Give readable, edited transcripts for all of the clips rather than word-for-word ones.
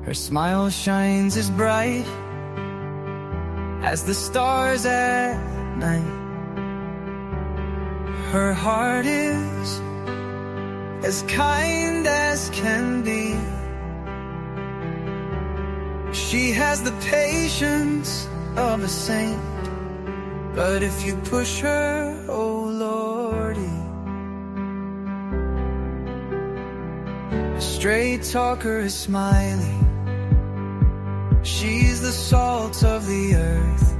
Her smile shines as bright as the stars at night. Her heart is as kind as can be. She has the patience of a saint, but if you push her, oh lordy. A straight talker is smiley. She's the salt of the earth.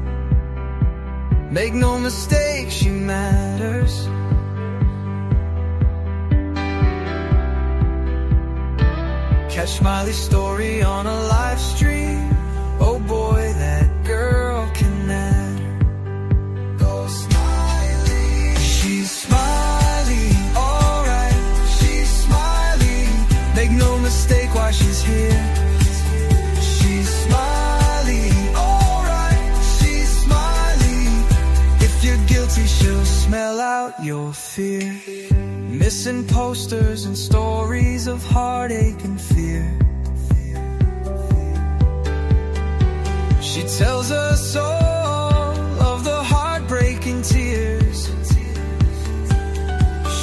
Make no mistake, she matters. Catch Smiley's story on a live stream. Oh boy, that girl can matter. Go Smiley. She's Smiley, alright. She's Smiley. Make no mistake why she's here. She's Smiley, alright. She's Smiley. If you're guilty, she'll smell out your fear. Missing posters and stories of heartache and fear. She tells us all of the heartbreaking tears.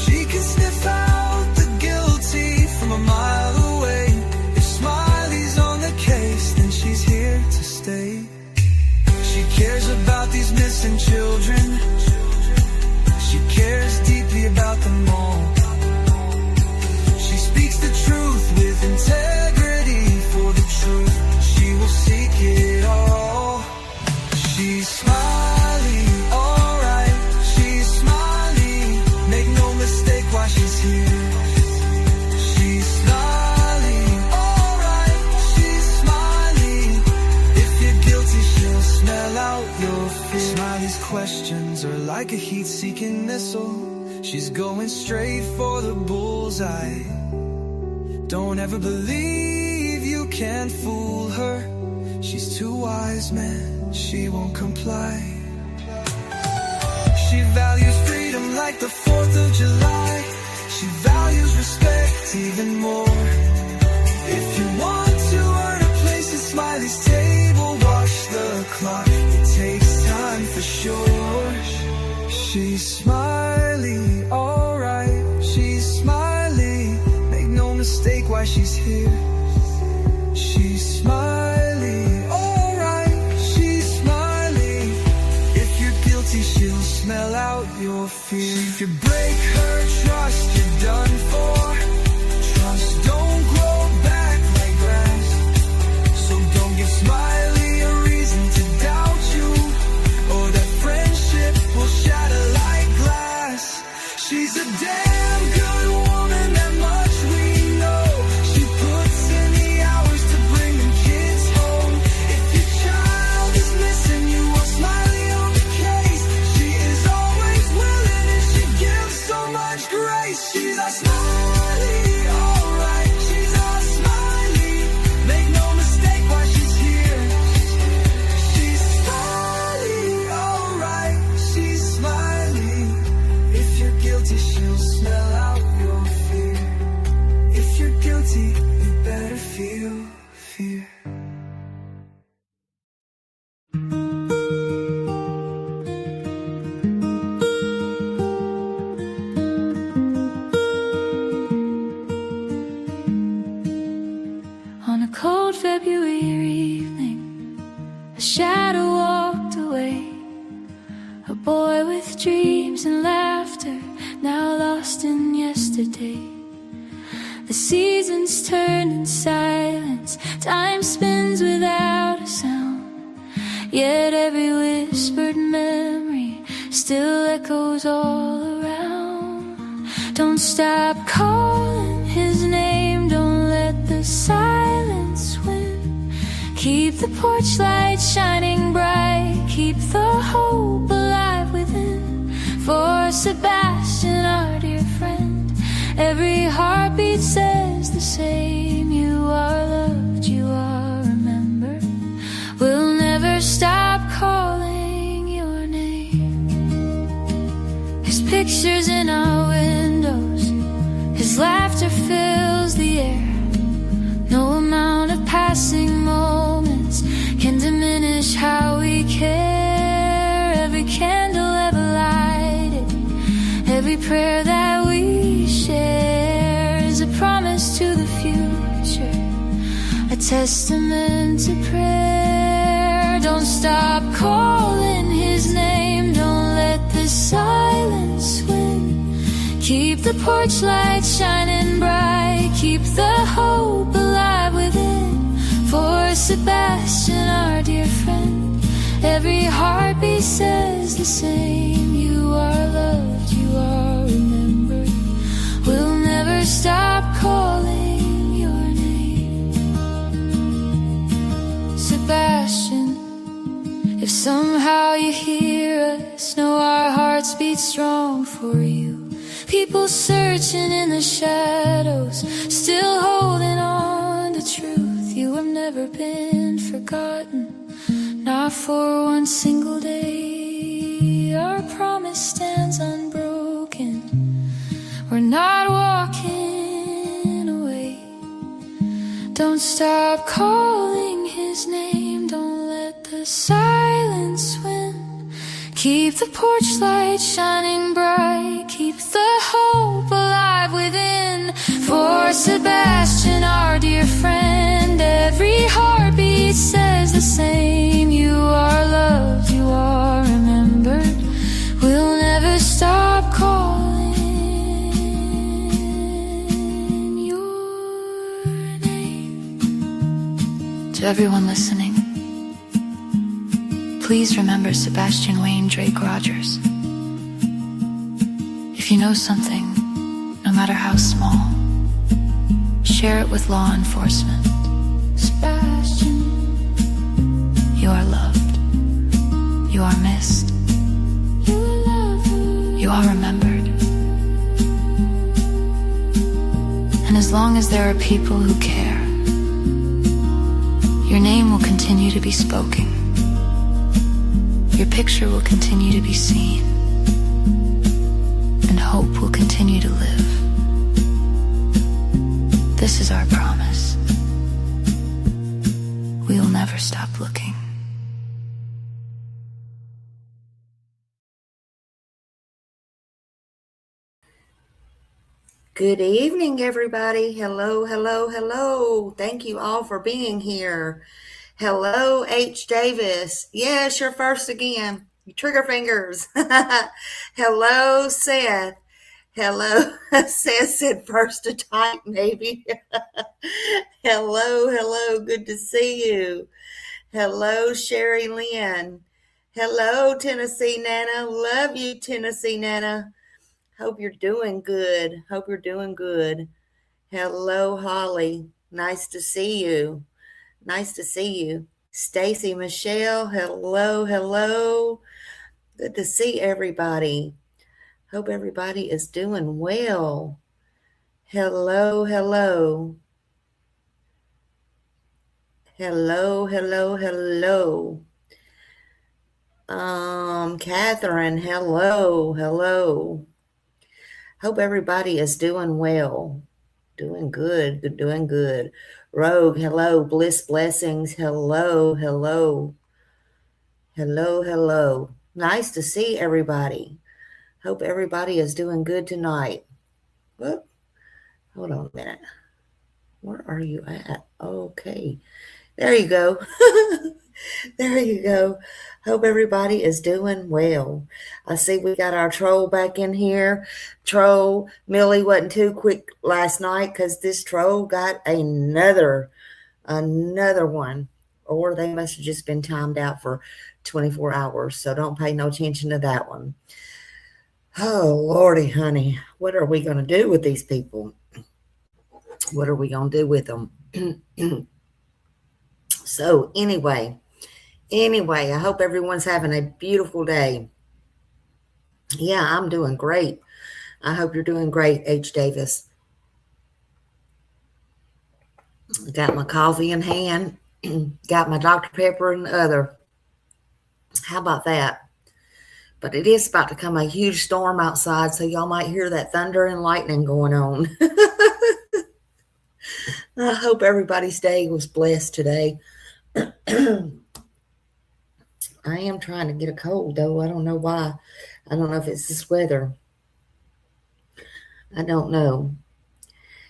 She can sniff out the guilty from a mile away. If Smiley's on the case, then she's here to stay. She cares about these missing children. She cares deeply about them all. She speaks the truth with integrity. For the truth, she will seek it all. She's Smiley, alright. She's Smiley. Make no mistake why she's here. She's Smiley, alright. She's Smiley. If you're guilty, she'll smell out your fear. Smiley's questions are like a heat-seeking missile. She's going straight for the bullseye. Don't ever believe you can't fool her. She's too wise, man, she won't comply. She values freedom like the 4th of July. She values respect even more. If you want to earn a place at Smiley's table, watch the clock, it takes time for sure. She's Smiley, alright. She's Smiley. Make no mistake why she's here. She's Smiley, alright. She's Smiley. If you're guilty, she'll smell out your fear. If you break her trust, you're done for. Trust don't grow back like grass. So don't give Smiley a reason to doubt you, or that friendship will shatter like glass. She's a damn good woman, that much we know. She puts in the hours to bring them kids home. If your child is missing, you want Smiley on the case. She is always willing and she gives so much grace. She's a Smiley, alright. She's a Smiley. Make no mistake why she's here. She's Smiley, alright. She's Smiley. If you're guilty, she'll smell out your fear. If you're guilty, you better feel fear. On a cold February evening, a shadow walked away. A boy with dreams and laughter, now lost in yesterday. The seasons turn in silence, time spins without a sound. Yet every whispered memory still echoes all around. Don't stop calling his name, don't let the silence win. Keep the porch light shining bright, keep the hope alive within. For Sebastian, our dear friend, every heartbeat says the same. You are loved, you are remembered. We'll never stop calling your name. His pictures in our windows, his laughter fills the air. No amount of passing moments can diminish how we care. Every candle ever lighted, every prayer that we share is a promise to the future, a testament to prayer. Don't stop calling his name, don't let the silence win. Keep the porch light shining bright, keep the hope alive within. For Sebastian, our dear friend, every heartbeat says the same. You are loved, you are remembered. We'll never stop calling your name. Sebastian, if somehow you hear us, know our hearts beat strong for you. People searching in the shadows, still holding on to truth. You have never been forgotten, not for one single day. Our promise stands unbroken, we're not walking away. Don't stop calling his name, don't let the silence win. Keep the porch light shining bright, keep the hope alive within. For Sebastian, our dear friend, every heartbeat says the same. You are loved, you are remembered. We'll never stop calling your name. To everyone listening, please remember Sebastian Wayne Drake Rogers. If you know something, no matter how small, share it with law enforcement. Sebastian, you are loved, you are missed, you are loved, you are remembered. And as long as there are people who care, your name will continue to be spoken. Your picture will continue to be seen, and hope will continue to live. This is our promise. We will never stop looking. Good evening, everybody. Hello, hello, hello. Thank you all for being here. Hello, H. Davis. Yes, you're first again. Trigger fingers. Hello, Seth. Hello. Seth said first to type, maybe. Hello, hello. Good to see you. Hello, Sherry Lynn. Hello, Tennessee Nana. Love you, Tennessee Nana. Hope you're doing good. Hope you're doing good. Hello, Holly. Nice to see you. Nice to see you. Stacy Michelle, hello, hello. Good to see everybody. Hope everybody is doing well. Hello, hello. Hello, hello, hello. Catherine, hello, hello. Hope everybody is doing well. Doing good, doing good. Rogue, hello. Bliss Blessings, hello, hello. Hello, hello. Nice to see everybody. Hope everybody is doing good tonight. Whoop. Hold on a minute. Where are you at? Okay. There you go. There you go. Hope everybody is doing well. I see we got our troll back in here. Troll, Millie wasn't too quick last night because this troll got another one. Or they must have just been timed out for 24 hours. So don't pay no attention to that one. Oh, Lordy, honey. What are we going to do with these people? What are we going to do with them? So anyway, I hope everyone's having a beautiful day. Yeah, I'm doing great. I hope you're doing great, H. Davis. Got my coffee in hand. Got my Dr. Pepper in the other. How about that? But it is about to come a huge storm outside, so y'all might hear that thunder and lightning going on. I hope everybody's day was blessed today. I am trying to get a cold, though. I don't know why. I don't know if it's this weather. I don't know.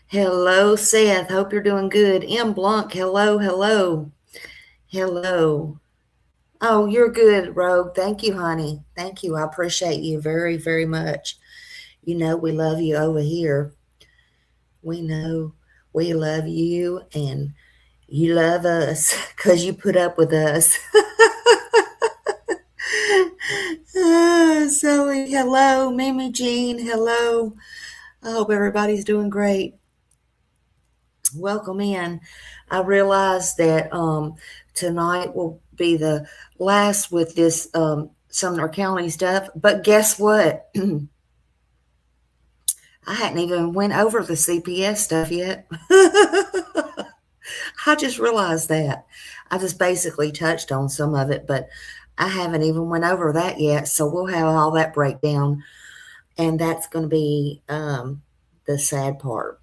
Hello, Seth. Hope you're doing good. M. Blanc, hello, hello. Hello. Oh, you're good, Rogue. Thank you, honey. Thank you. I appreciate you very, very much. You know we love you over here. We know we love you, and you love us because you put up with us. Zoe, hello. Mimi Jean, hello. I hope everybody's doing great. Welcome in. I realize that tonight will be the last with this Sumner County stuff, but guess what? I hadn't even went over the CPS stuff yet. I just realized that. I just basically touched on some of it, but I haven't even went over that yet. So we'll have all that breakdown, and that's going to be the sad part.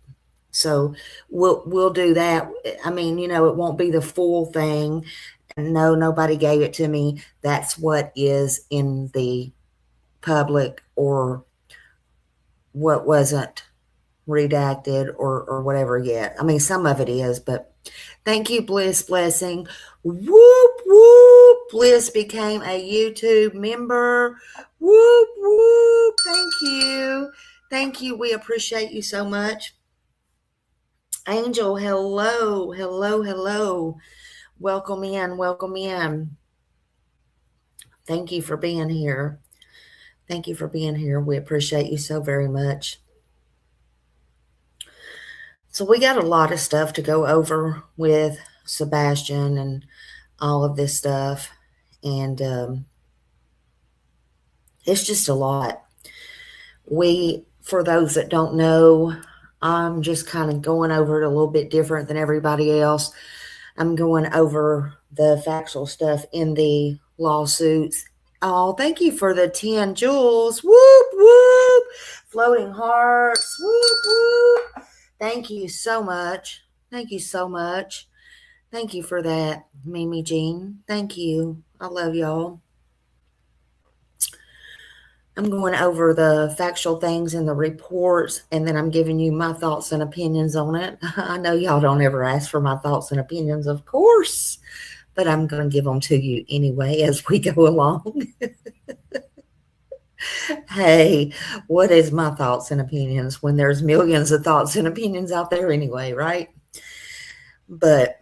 So we'll do that. I mean, you know, it won't be the full thing. No, nobody gave it to me. That's what is in the public or what wasn't redacted or whatever yet. I mean, some of it is, but thank you, Bliss Blessing. Whoop, whoop. Bliss became a YouTube member. Whoop, whoop. Thank you. Thank you. We appreciate you so much. Angel, hello, hello, hello. Welcome in, welcome in. Thank you for being here. Thank you for being here. We appreciate you so very much. So we got a lot of stuff to go over with Sebastian and all of this stuff. And it's just a lot. For those that don't know, I'm just kind of going over it a little bit different than everybody else. I'm going over the factual stuff in the lawsuits. Oh, thank you for the 10 jewels. Whoop, whoop. Floating hearts. Whoop, whoop. Thank you so much. Thank you so much. Thank you for that, Mimi Jean. Thank you. I love y'all. I'm going over the factual things in the reports, and then I'm giving you my thoughts and opinions on it. I know y'all don't ever ask for my thoughts and opinions, of course, but I'm going to give them to you anyway as we go along. Hey, what is my thoughts and opinions when there's millions of thoughts and opinions out there anyway, right? But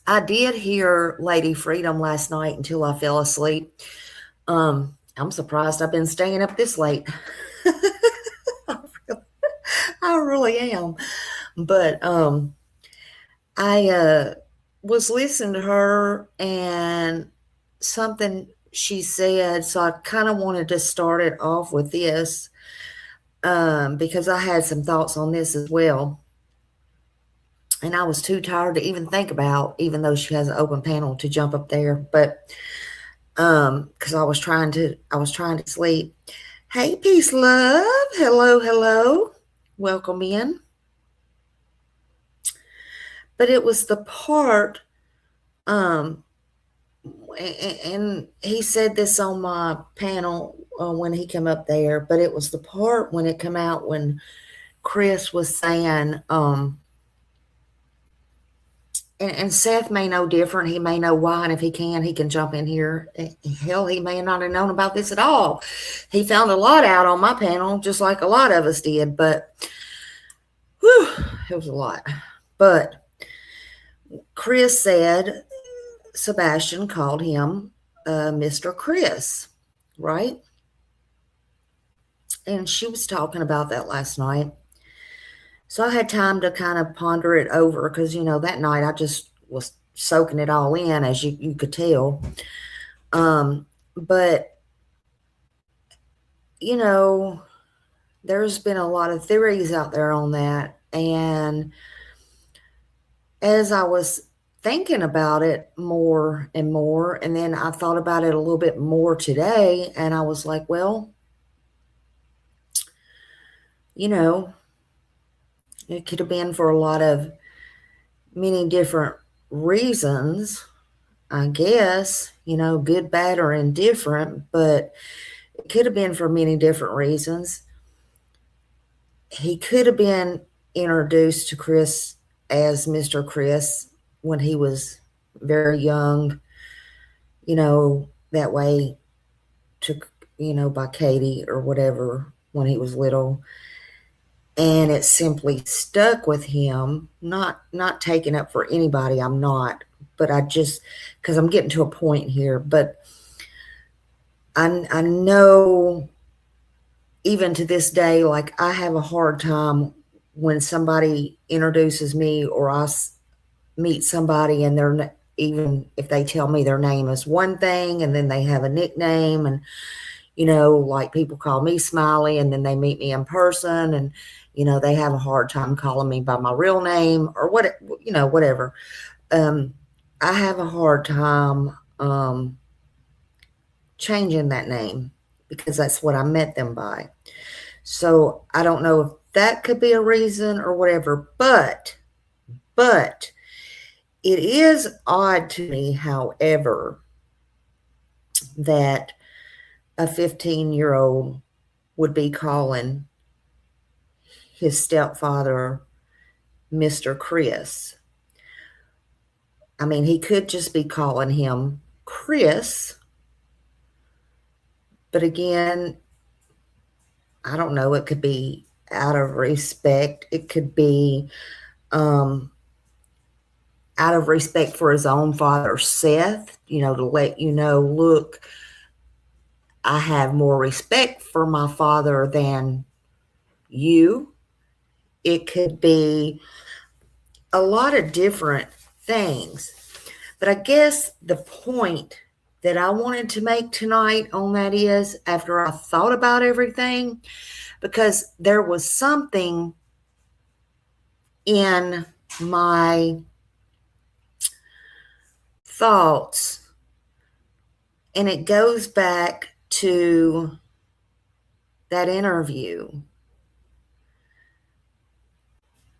I did hear Lady Freedom last night until I fell asleep. I'm surprised I've been staying up this late. I really am. But I was listening to her and something she said, so I kind of wanted to start it off with this because I had some thoughts on this as well. And I was too tired to even think about, even though she has an open panel, to jump up there. But because I was trying to sleep. Hey, peace, love. Hello, hello. Welcome in. But it was the part, and he said this on my panel when he came up there, but it was the part when it came out when Chris was saying, and Seth may know different. He may know why, and if he can jump in here. Hell, he may not have known about this at all. He found a lot out on my panel, just like a lot of us did, but whew, it was a lot. But Chris said Sebastian called him Mr. Chris, right? And she was talking about that last night. So I had time to kind of ponder it over because, you know, that night I just was soaking it all in, as you could tell. But, you know, there's been a lot of theories out there on that. And as I was thinking about it more and more, and then I thought about it a little bit more today, and I was like, well, you know, It could have been for a lot of many different reasons, I guess, good, bad, or indifferent, but it could have been for many different reasons. He could have been introduced to Chris as Mr. Chris when he was very young, that way took, by Katie or whatever when he was little. And it simply stuck with him, not taking up for anybody. I'm not, but I just, because I'm getting to a point here, but I know even to this day, like I have a hard time when somebody introduces me or I meet somebody and they're, even if they tell me their name is one thing and then they have a nickname, and like people call me Smiley and then they meet me in person and they have a hard time calling me by my real name or whatever. I have a hard time changing that name because that's what I met them by. So I don't know if that could be a reason or whatever, but it is odd to me, however, that a 15-year-old would be calling his stepfather Mr. Chris. I mean, he could just be calling him Chris. But again, I don't know. It could be out of respect. It could be out of respect for his own father, Seth, to let look, I have more respect for my father than you. It could be a lot of different things. But I guess the point that I wanted to make tonight on that is, after I thought about everything, because there was something in my thoughts, and it goes back to that interview.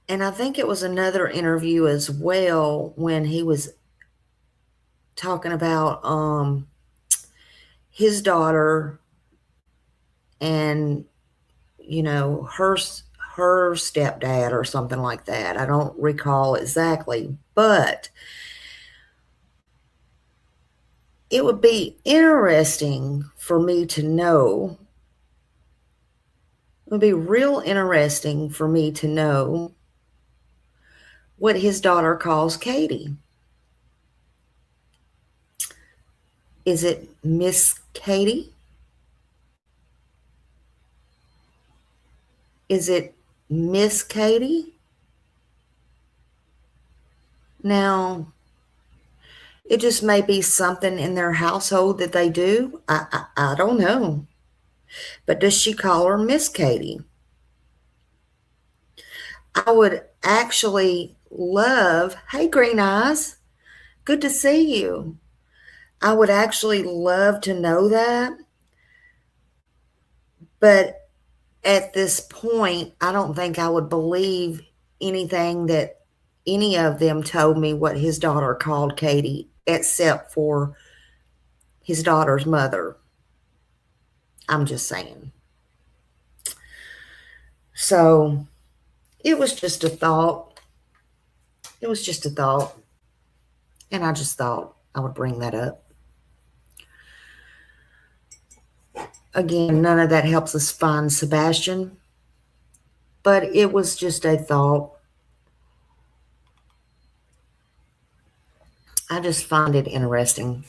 And I think it was another interview as well when he was talking about his daughter and her stepdad or something like that. I don't recall exactly, but it would be interesting for me to know. It would be real interesting for me to know what his daughter calls Katie. Is it Miss Katie? Is it Miss Katie? Now, it just may be something in their household that they do. I don't know. But does she call her Miss Katie? I would actually love, hey, Green Eyes, good to see you. I would actually love to know that. But at this point, I don't think I would believe anything that any of them told me what his daughter called Katie, except for his daughter's mother. I'm just saying. So it was just a thought. It was just a thought. And I just thought I would bring that up. Again, none of that helps us find Sebastian, but it was just a thought. I just find it interesting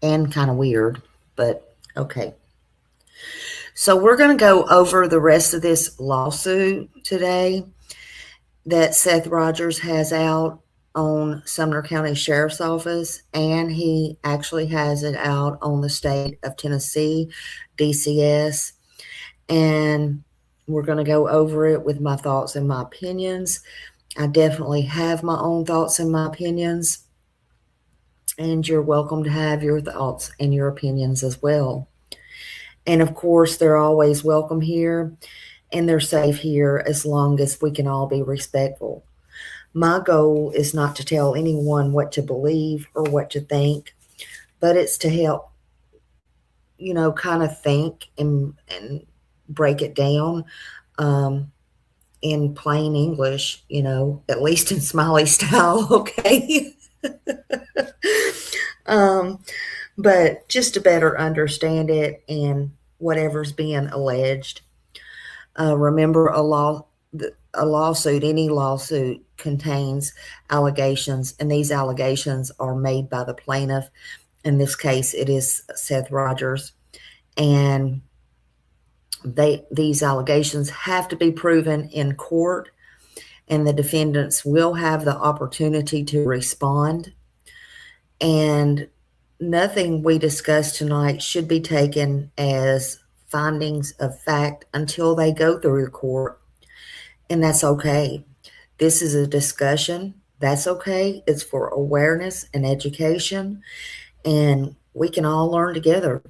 and kind of weird, but okay. So we're going to go over the rest of this lawsuit today that Seth Rogers has out on Sumner County Sheriff's Office, and he actually has it out on the state of Tennessee, DCS. And we're going to go over it with my thoughts and my opinions. I definitely have my own thoughts and my opinions, and you're welcome to have your thoughts and your opinions as well. And of course, they're always welcome here. and they're safe here as long as we can all be respectful. My goal is not to tell anyone what to believe or what to think, but it's to help, kind of think and break it down in plain English, at least in Smiley style, okay? But just to better understand it and whatever's being alleged. Remember, any lawsuit contains allegations, and these allegations are made by the plaintiff. In this case, it is Seth Rogers, and these allegations have to be proven in court, and the defendants will have the opportunity to respond. And nothing we discuss tonight should be taken as findings of fact until they go through the court, and that's okay. This is a discussion. That's okay. It's for awareness and education, and we can all learn together.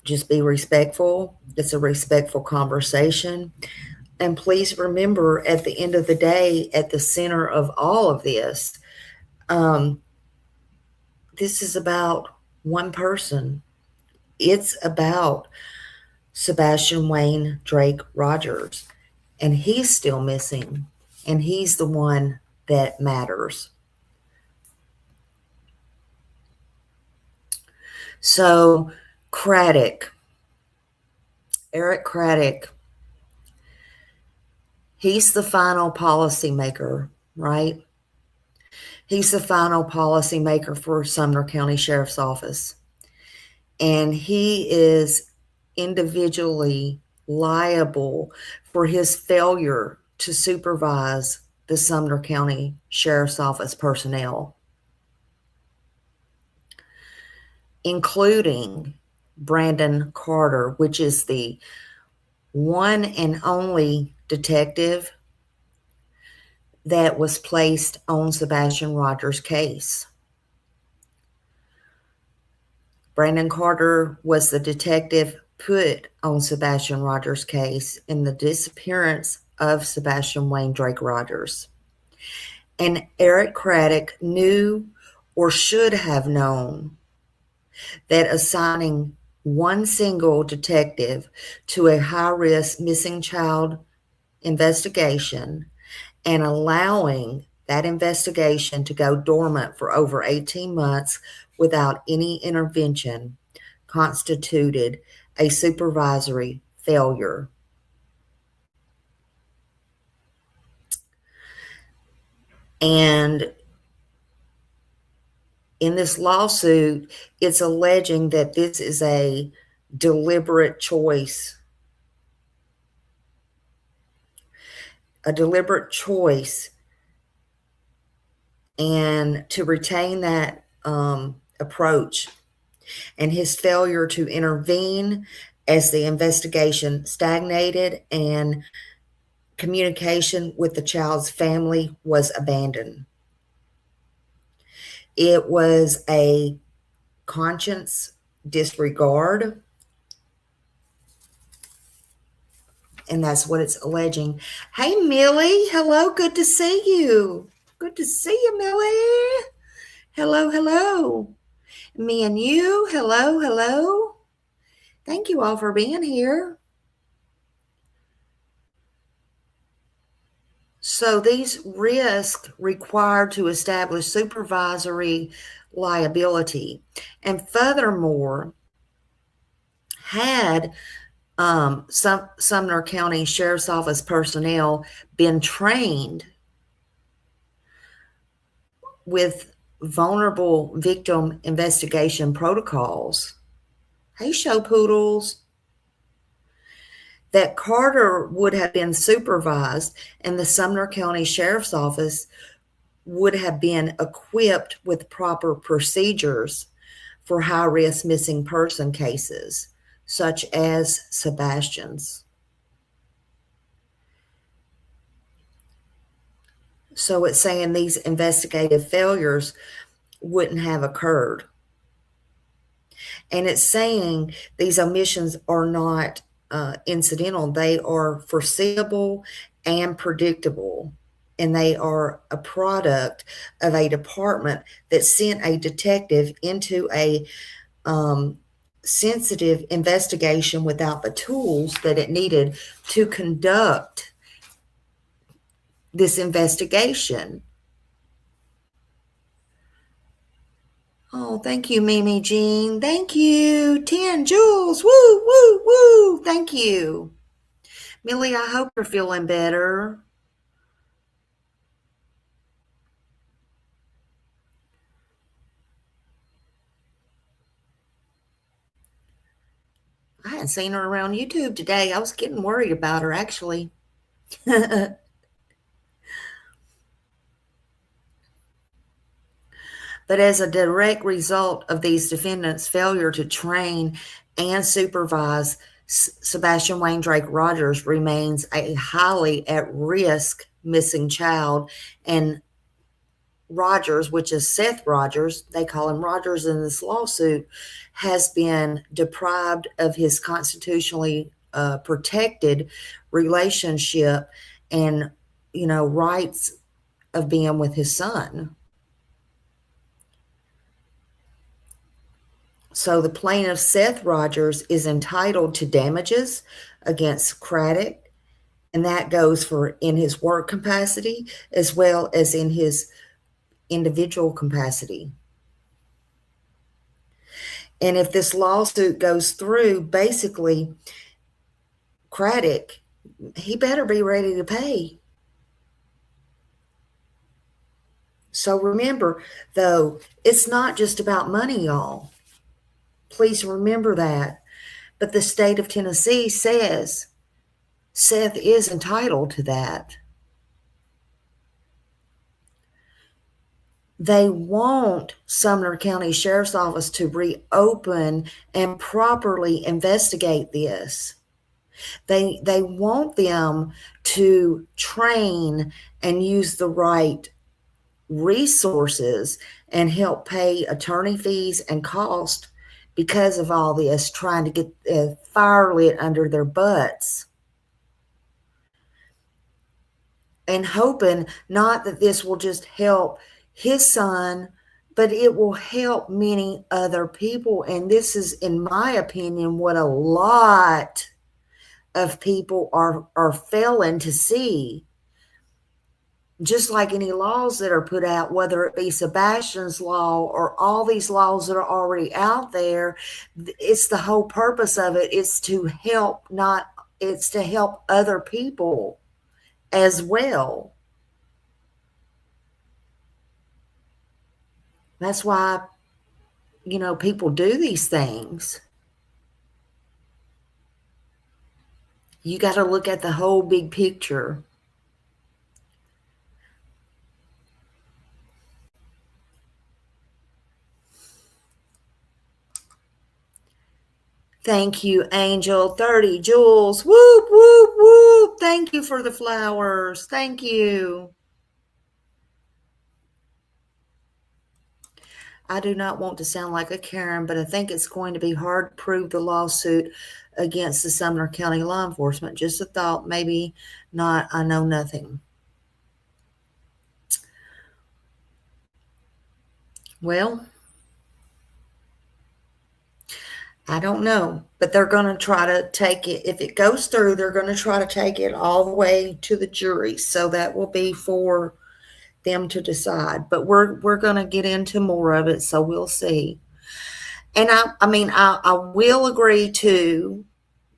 Just be respectful. It's a respectful conversation. And please remember, at the end of the day, at the center of all of this, this is about one person. It's about Sebastian Wayne Drake Rogers, and he's still missing, and he's the one that matters. So Eric Craddock, he's the final policymaker, right? He's the final policymaker for Sumner County Sheriff's Office. And he is individually liable for his failure to supervise the Sumner County Sheriff's Office personnel, including Brandon Carter, which is the one and only detective that was placed on Sebastian Rogers' case. Brandon Carter was the detective put on Sebastian Rogers' case in the disappearance of Sebastian Wayne Drake Rogers. And Eric Craddock knew, or should have known, that assigning one single detective to a high-risk missing child investigation and allowing that investigation to go dormant for over 18 months without any intervention constituted a supervisory failure. And in this lawsuit, it's alleging that this is a deliberate choice. A deliberate choice, and to retain that approach, and his failure to intervene as the investigation stagnated and communication with the child's family was abandoned. It was a conscience disregard, and that's what it's alleging. Hey, Millie. Hello. Good to see you. Good to see you, Millie. Hello, hello. Me and you. Hello, hello. Thank you all for being here. So these risks required to establish supervisory liability, and furthermore, had Sumner County Sheriff's Office personnel been trained with vulnerable victim investigation protocols, hey, show poodles, that Carter would have been supervised and the Sumner County Sheriff's Office would have been equipped with proper procedures for high-risk missing person cases, such as Sebastian's. So it's saying these investigative failures wouldn't have occurred. And it's saying these omissions are not incidental. They are foreseeable and predictable. And they are a product of a department that sent a detective into a sensitive investigation without the tools that it needed to conduct this investigation. Oh, thank you, Mimi Jean. Thank you. 10 Jules. Woo, woo, woo. Thank you. Millie, I hope you're feeling better. I hadn't seen her around YouTube today. I was getting worried about her, actually. But as a direct result of these defendants' failure to train and supervise, Sebastian Wayne Drake Rogers remains a highly at risk missing child. And Rogers, which is Seth Rogers, they call him Rogers in this lawsuit, has been deprived of his constitutionally protected relationship and, rights of being with his son. So the plaintiff, Seth Rogers, is entitled to damages against Craddock, and that goes for in his work capacity as well as in his individual capacity. And if this lawsuit goes through, basically, Craddock, he better be ready to pay. So remember, though, it's not just about money, y'all. Please remember that. But the state of Tennessee says Seth is entitled to that. They want Sumner County Sheriff's Office to reopen and properly investigate this. They want them to train and use the right resources and help pay attorney fees and cost because of all this, trying to get fire lit under their butts. And hoping not that this will just help his son, but it will help many other people. And this is, in my opinion, what a lot of people are failing to see. Just like any laws that are put out, whether it be Sebastian's law or all these laws that are already out there, it's the whole purpose of it is to help, it's to help other people as well. That's why, people do these things. You got to look at the whole big picture. Thank you, Angel. 30 Jules. Whoop, whoop, whoop. Thank you for the flowers. Thank you. I do not want to sound like a Karen, but I think it's going to be hard to prove the lawsuit against the Sumner County law enforcement. Just a thought, maybe not. I know nothing. Well, I don't know, but they're going to try to take it. If it goes through, they're going to try to take it all the way to the jury. So that will be for them to decide. But we're going to get into more of it, so we'll see. And I will agree to.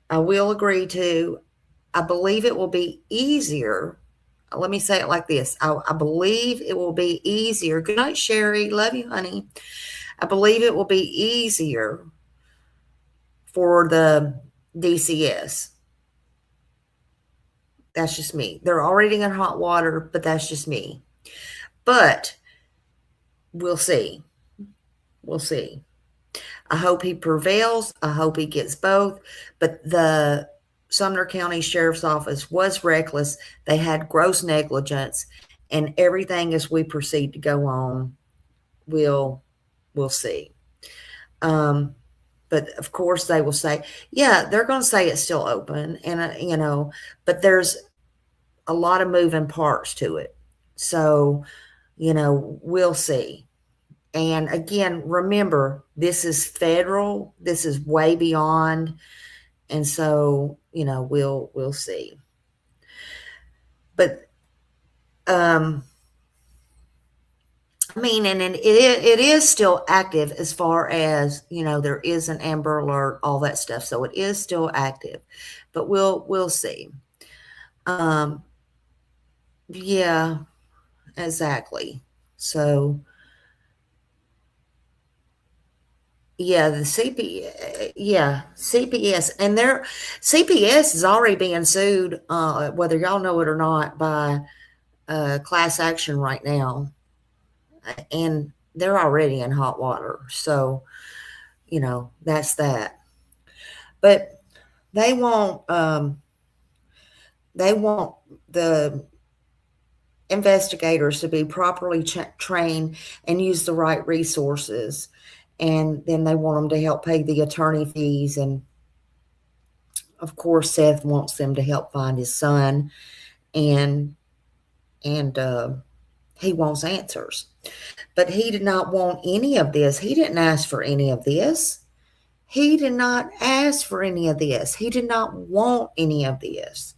I believe it will be easier. Let me say it like this. I believe it will be easier. Good night, Sherry. Love you, honey. I believe it will be easier for the DCS. That's just me. They're already in hot water, but that's just me. But we'll see. We'll see. I hope he prevails. I hope he gets both. But the Sumner County Sheriff's Office was reckless. They had gross negligence, and everything as we proceed to go on, we'll see. But of course they will say, yeah, they're going to say it's still open. And, but there's a lot of moving parts to it. So, we'll see. And again, remember, this is federal. This is way beyond. And so, we'll see. But, and it is still active as far as, there is an Amber Alert, all that stuff. So it is still active, but we'll see. Yeah, exactly. So, yeah, the CPS, and CPS is already being sued, whether y'all know it or not, by class action right now, and they're already in hot water. So, that's that. But they want the investigators to be properly trained and use the right resources. And then they want them to help pay the attorney fees. And of course, Seth wants them to help find his son, and he wants answers. But he did not want any of this. He didn't ask for any of this. He did not ask for any of this. He did not want any of this.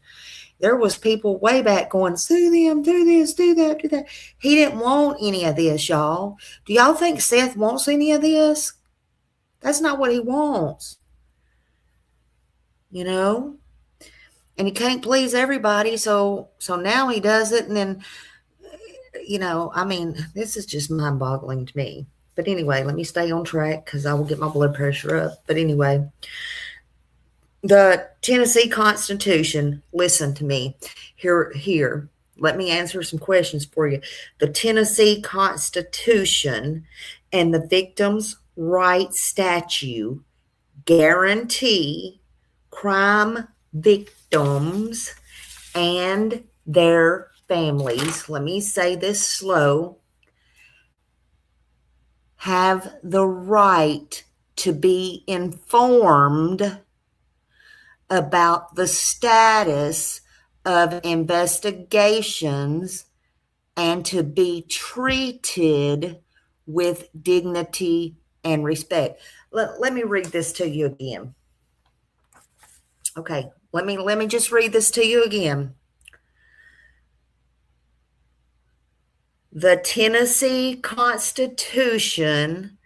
There was people way back going, sue them, do this, do that, do that. He didn't want any of this, y'all. Do y'all think Seth wants any of this? That's not what he wants. And he can't please everybody, so now he does it, and then, this is just mind-boggling to me. But anyway, let me stay on track because I will get my blood pressure up. But anyway, the Tennessee Constitution, listen to me. Here, let me answer some questions for you. The Tennessee Constitution and the Victims' Rights Statute guarantee crime victims and their families, let me say this slow, have the right to be informed about the status of investigations and to be treated with dignity and respect. Let me read this to you again. Okay, let me just read this to you again. The Tennessee Constitution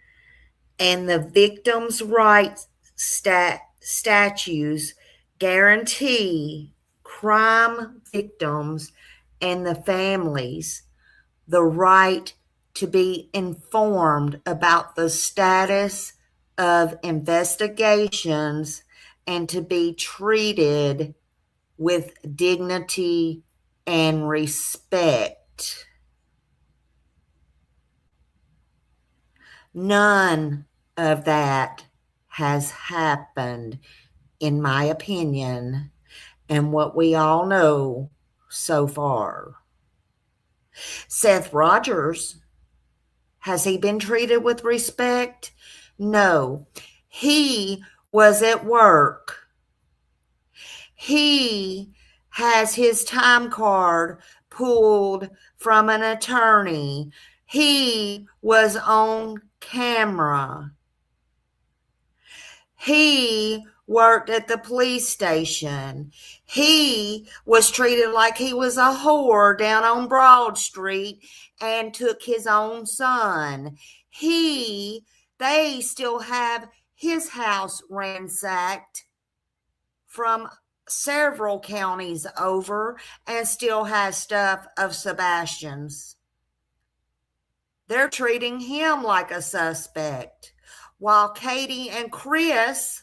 and the Victims' Rights statutes guarantee crime victims and the families the right to be informed about the status of investigations and to be treated with dignity and respect. None of that has happened, in my opinion, and what we all know so far. Seth Rogers, has he been treated with respect? No. He was at work. He has his time card pulled from an attorney. He was on camera. He worked at the police station. He was treated like he was a whore down on Broad Street and took his own son. They still have his house ransacked from several counties over and still has stuff of Sebastian's. They're treating him like a suspect. While Katie and Chris,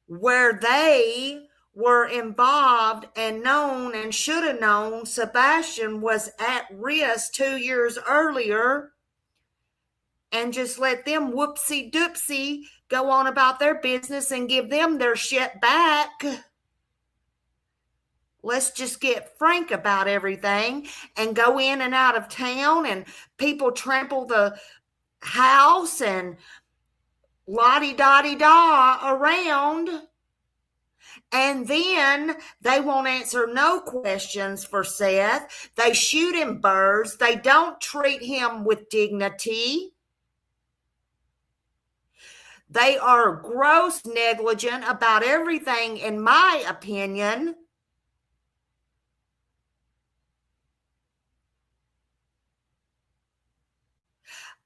where they were involved and known and should have known Sebastian was at risk 2 years earlier, and just let them whoopsie doopsie go on about their business and give them their shit back. Let's just get frank about everything and go in and out of town, and people trample the house and la-di-da-di-da around. And then they won't answer no questions for Seth. They shoot him birds. They don't treat him with dignity. They are gross negligent about everything, in my opinion.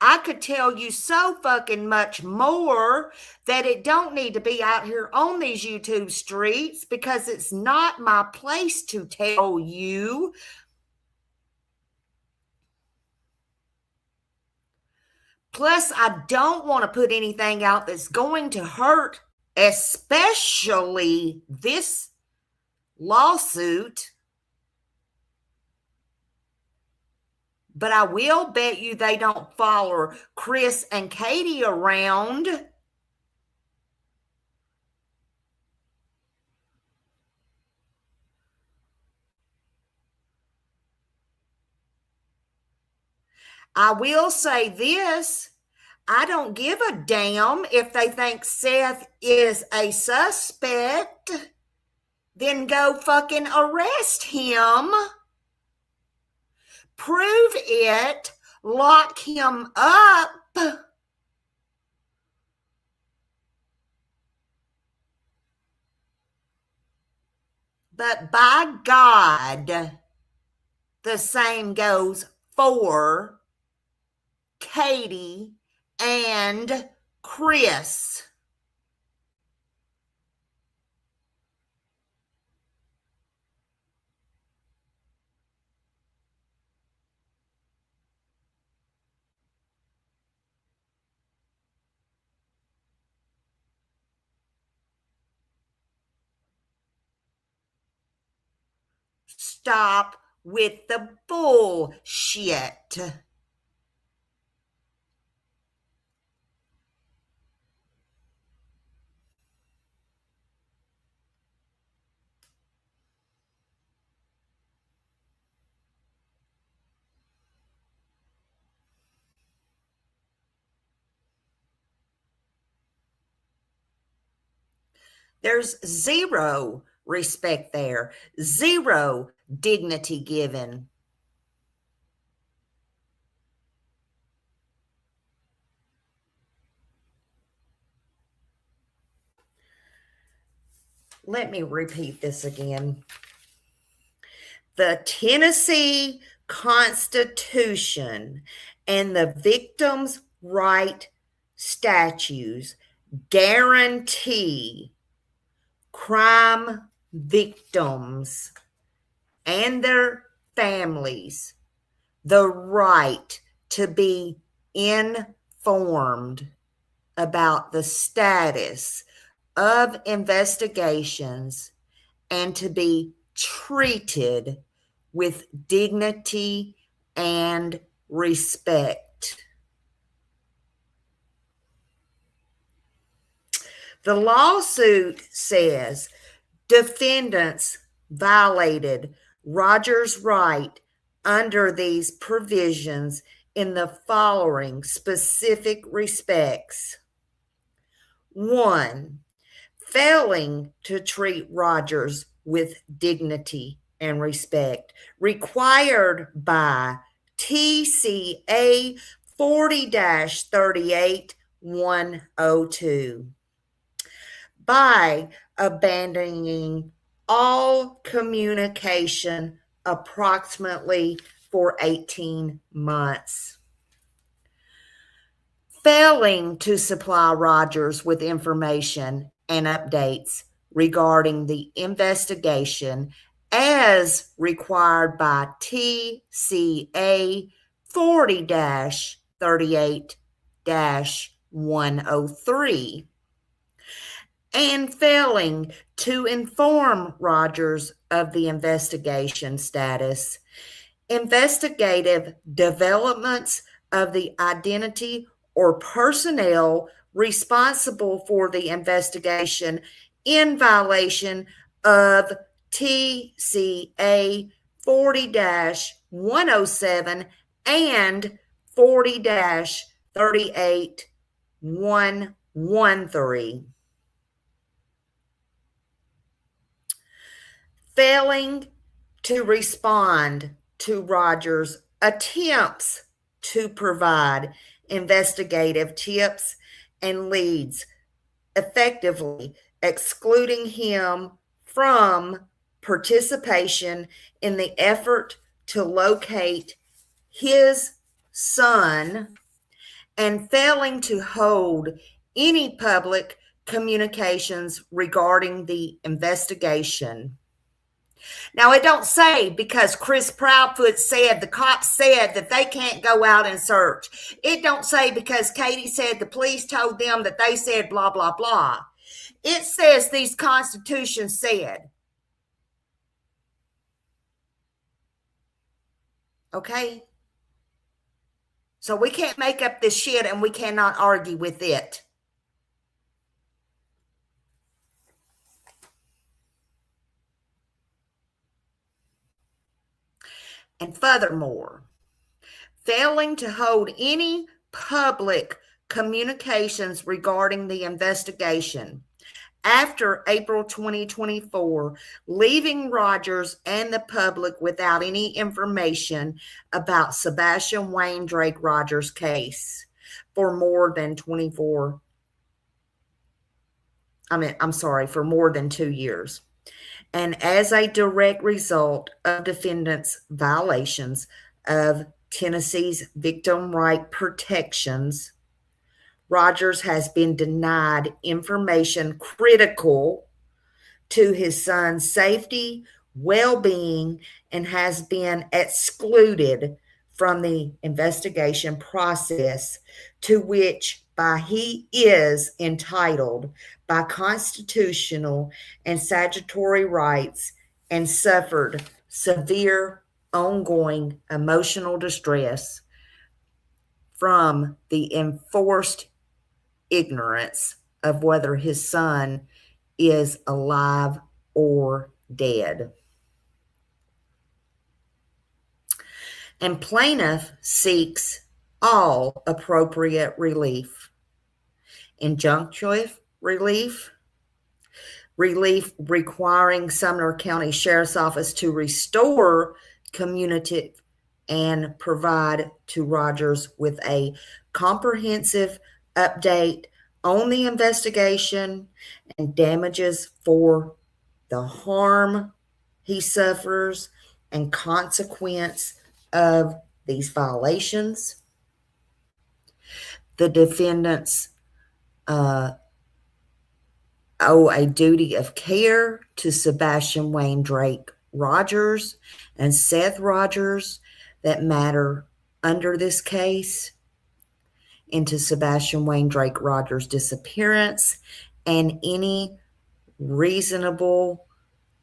I could tell you so fucking much more that it don't need to be out here on these YouTube streets, because it's not my place to tell you. Plus, I don't want to put anything out that's going to hurt, especially this lawsuit. But I will bet you they don't follow Chris and Katie around. I will say this. I don't give a damn if they think Seth is a suspect. Then go fucking arrest him. Prove it. Lock him up. But by God, the same goes for Katie and Chris. Stop with the bullshit. There's zero respect there, zero dignity given. Let me repeat this again. The Tennessee Constitution and the Victims' Right statutes guarantee crime victims and their families the right to be informed about the status of investigations and to be treated with dignity and respect. The lawsuit says defendants violated Rogers' right under these provisions in the following specific respects. 1, failing to treat Rogers with dignity and respect required by TCA 40-38-102. By abandoning all communication approximately for 18 months. Failing to supply Rogers with information and updates regarding the investigation as required by TCA 40-38-103. And failing to inform Rogers of the investigation status, investigative developments of the identity or personnel responsible for the investigation in violation of TCA 40-107 and 40-38-110. 1-3. Failing to respond to Rogers' attempts to provide investigative tips and leads, effectively excluding him from participation in the effort to locate his son, and failing to hold any public communications regarding the investigation. Now, it don't say because Chris Proudfoot said, the cops said that they can't go out and search. It don't say because Katie said the police told them that they said blah, blah, blah. It says these constitutions said. Okay? So we can't make up this shit and we cannot argue with it. And furthermore, failing to hold any public communications regarding the investigation after April 2024, leaving Rogers and the public without any information about Sebastian Wayne Drake Rogers' case for more than for more than 2 years. And as a direct result of defendants' violations of Tennessee's victim right protections, Rogers has been denied information critical to his son's safety, well-being, and has been excluded from the investigation process to which he is entitled by constitutional and statutory rights, and suffered severe ongoing emotional distress from the enforced ignorance of whether his son is alive or dead. And plaintiff seeks all appropriate relief: injunctive relief, relief requiring Sumner County Sheriff's Office to restore community and provide to Rogers with a comprehensive update on the investigation and damages for the harm he suffers and consequence of these violations. The defendants owe a duty of care to Sebastian Wayne Drake Rogers and Seth Rogers that matter under this case, into Sebastian Wayne Drake Rogers' disappearance, and any reasonable,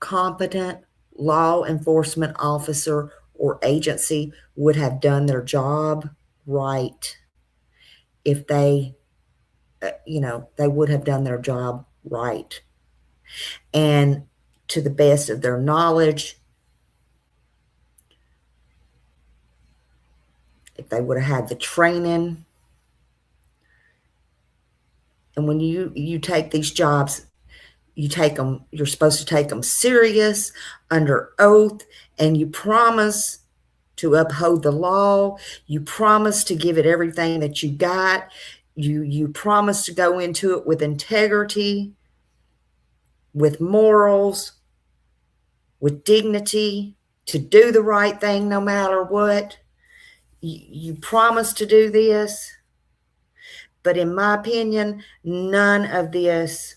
competent law enforcement officer or agency would have done their job right if they would have done their job right. And to the best of their knowledge, if they would have had the training. And when you take these jobs, you're supposed to take them serious, under oath, and you promise to uphold the law. You promise to give it everything that you got. You promise to go into it with integrity, with morals, with dignity, to do the right thing no matter what. You promise to do this. But in my opinion, none of this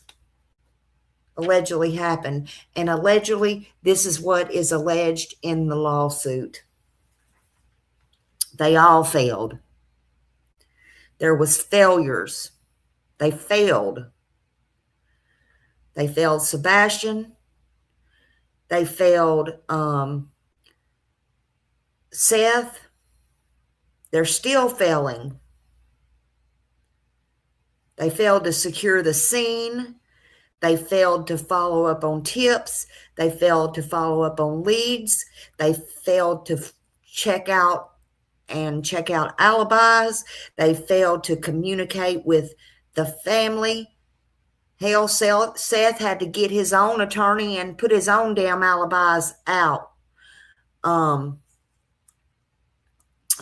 allegedly happened. And allegedly, this is what is alleged in the lawsuit. They all failed. There was failures. They failed. They failed Sebastian. They failed Seth. They're still failing. They failed to secure the scene. They failed to follow up on tips. They failed to follow up on leads. They failed to check out alibis. They failed to communicate with the family. Hell, Seth had to get his own attorney and put his own damn alibis out.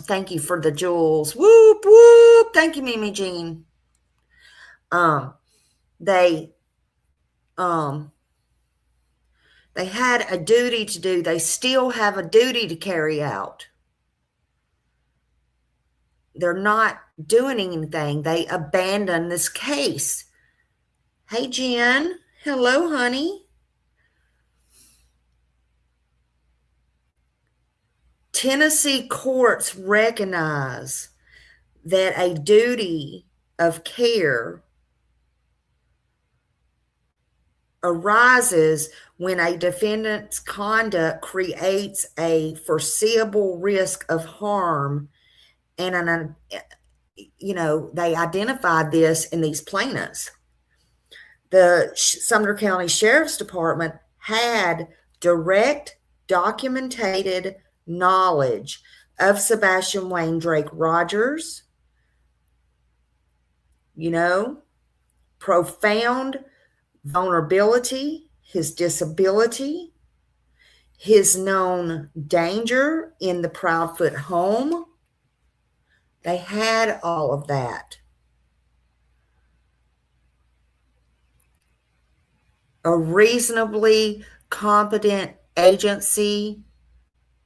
Thank you for the jewels. Whoop, whoop. Thank you, Mimi Jean. They had a duty to do. They still have a duty to carry out. They're not doing anything. They abandon this case. Hey, Jen. Hello, honey. Tennessee courts recognize that a duty of care arises when a defendant's conduct creates a foreseeable risk of harm, and they identified this in these plaintiffs. The Sumner County Sheriff's Department had direct documented knowledge of Sebastian Wayne Drake Rogers, profound vulnerability, his disability, his known danger in the Proudfoot home. They had all of that. A reasonably competent agency,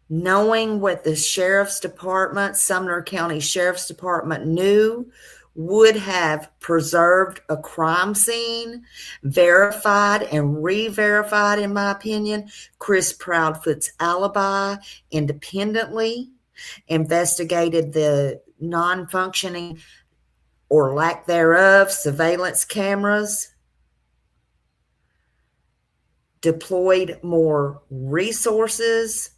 knowing what the Sheriff's Department, Sumner County Sheriff's Department knew, would have preserved a crime scene, verified and re-verified, in my opinion, Chris Proudfoot's alibi independently, investigated the non-functioning or lack thereof surveillance cameras, deployed more resources,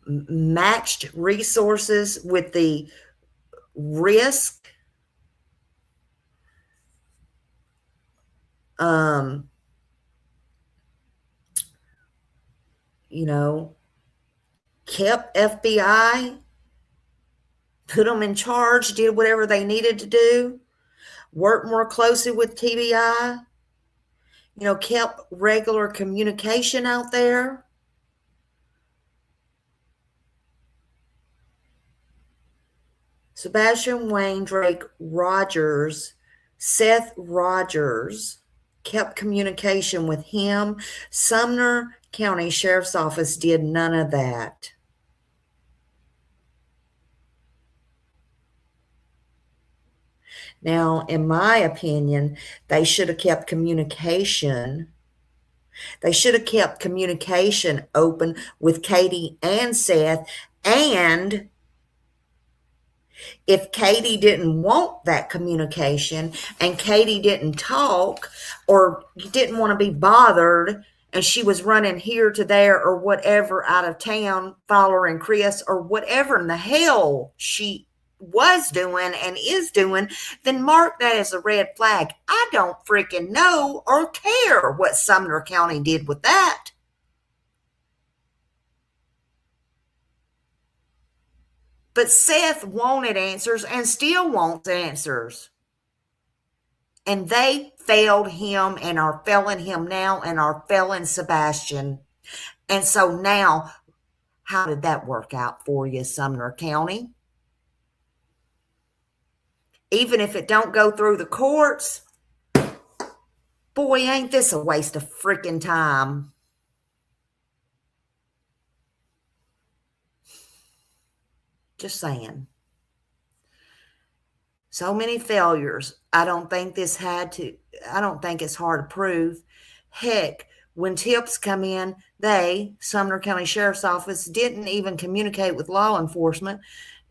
matched resources with the risk, kept FBI, put them in charge, did whatever they needed to do, worked more closely with TBI, kept regular communication out there. Sebastian Wayne Drake Rogers, Seth Rogers, kept communication with him. Sumner County Sheriff's Office did none of that. Now, in my opinion, they should have kept communication. They should have kept communication open with Katie and Seth. And if Katie didn't want that communication and Katie didn't talk or didn't want to be bothered and she was running here to there or whatever out of town following Chris or whatever in the hell she was doing and is doing, then mark that as a red flag. I don't freaking know or care what Sumner County did with that. But Seth wanted answers and still wants answers. And they failed him and are failing him now and are failing Sebastian. And so now, how did that work out for you, Sumner County? Even if it don't go through the courts, boy, ain't this a waste of freaking time. Just saying. So many failures. I don't think it's hard to prove. Heck, when tips come in, Sumner County Sheriff's Office, didn't even communicate with law enforcement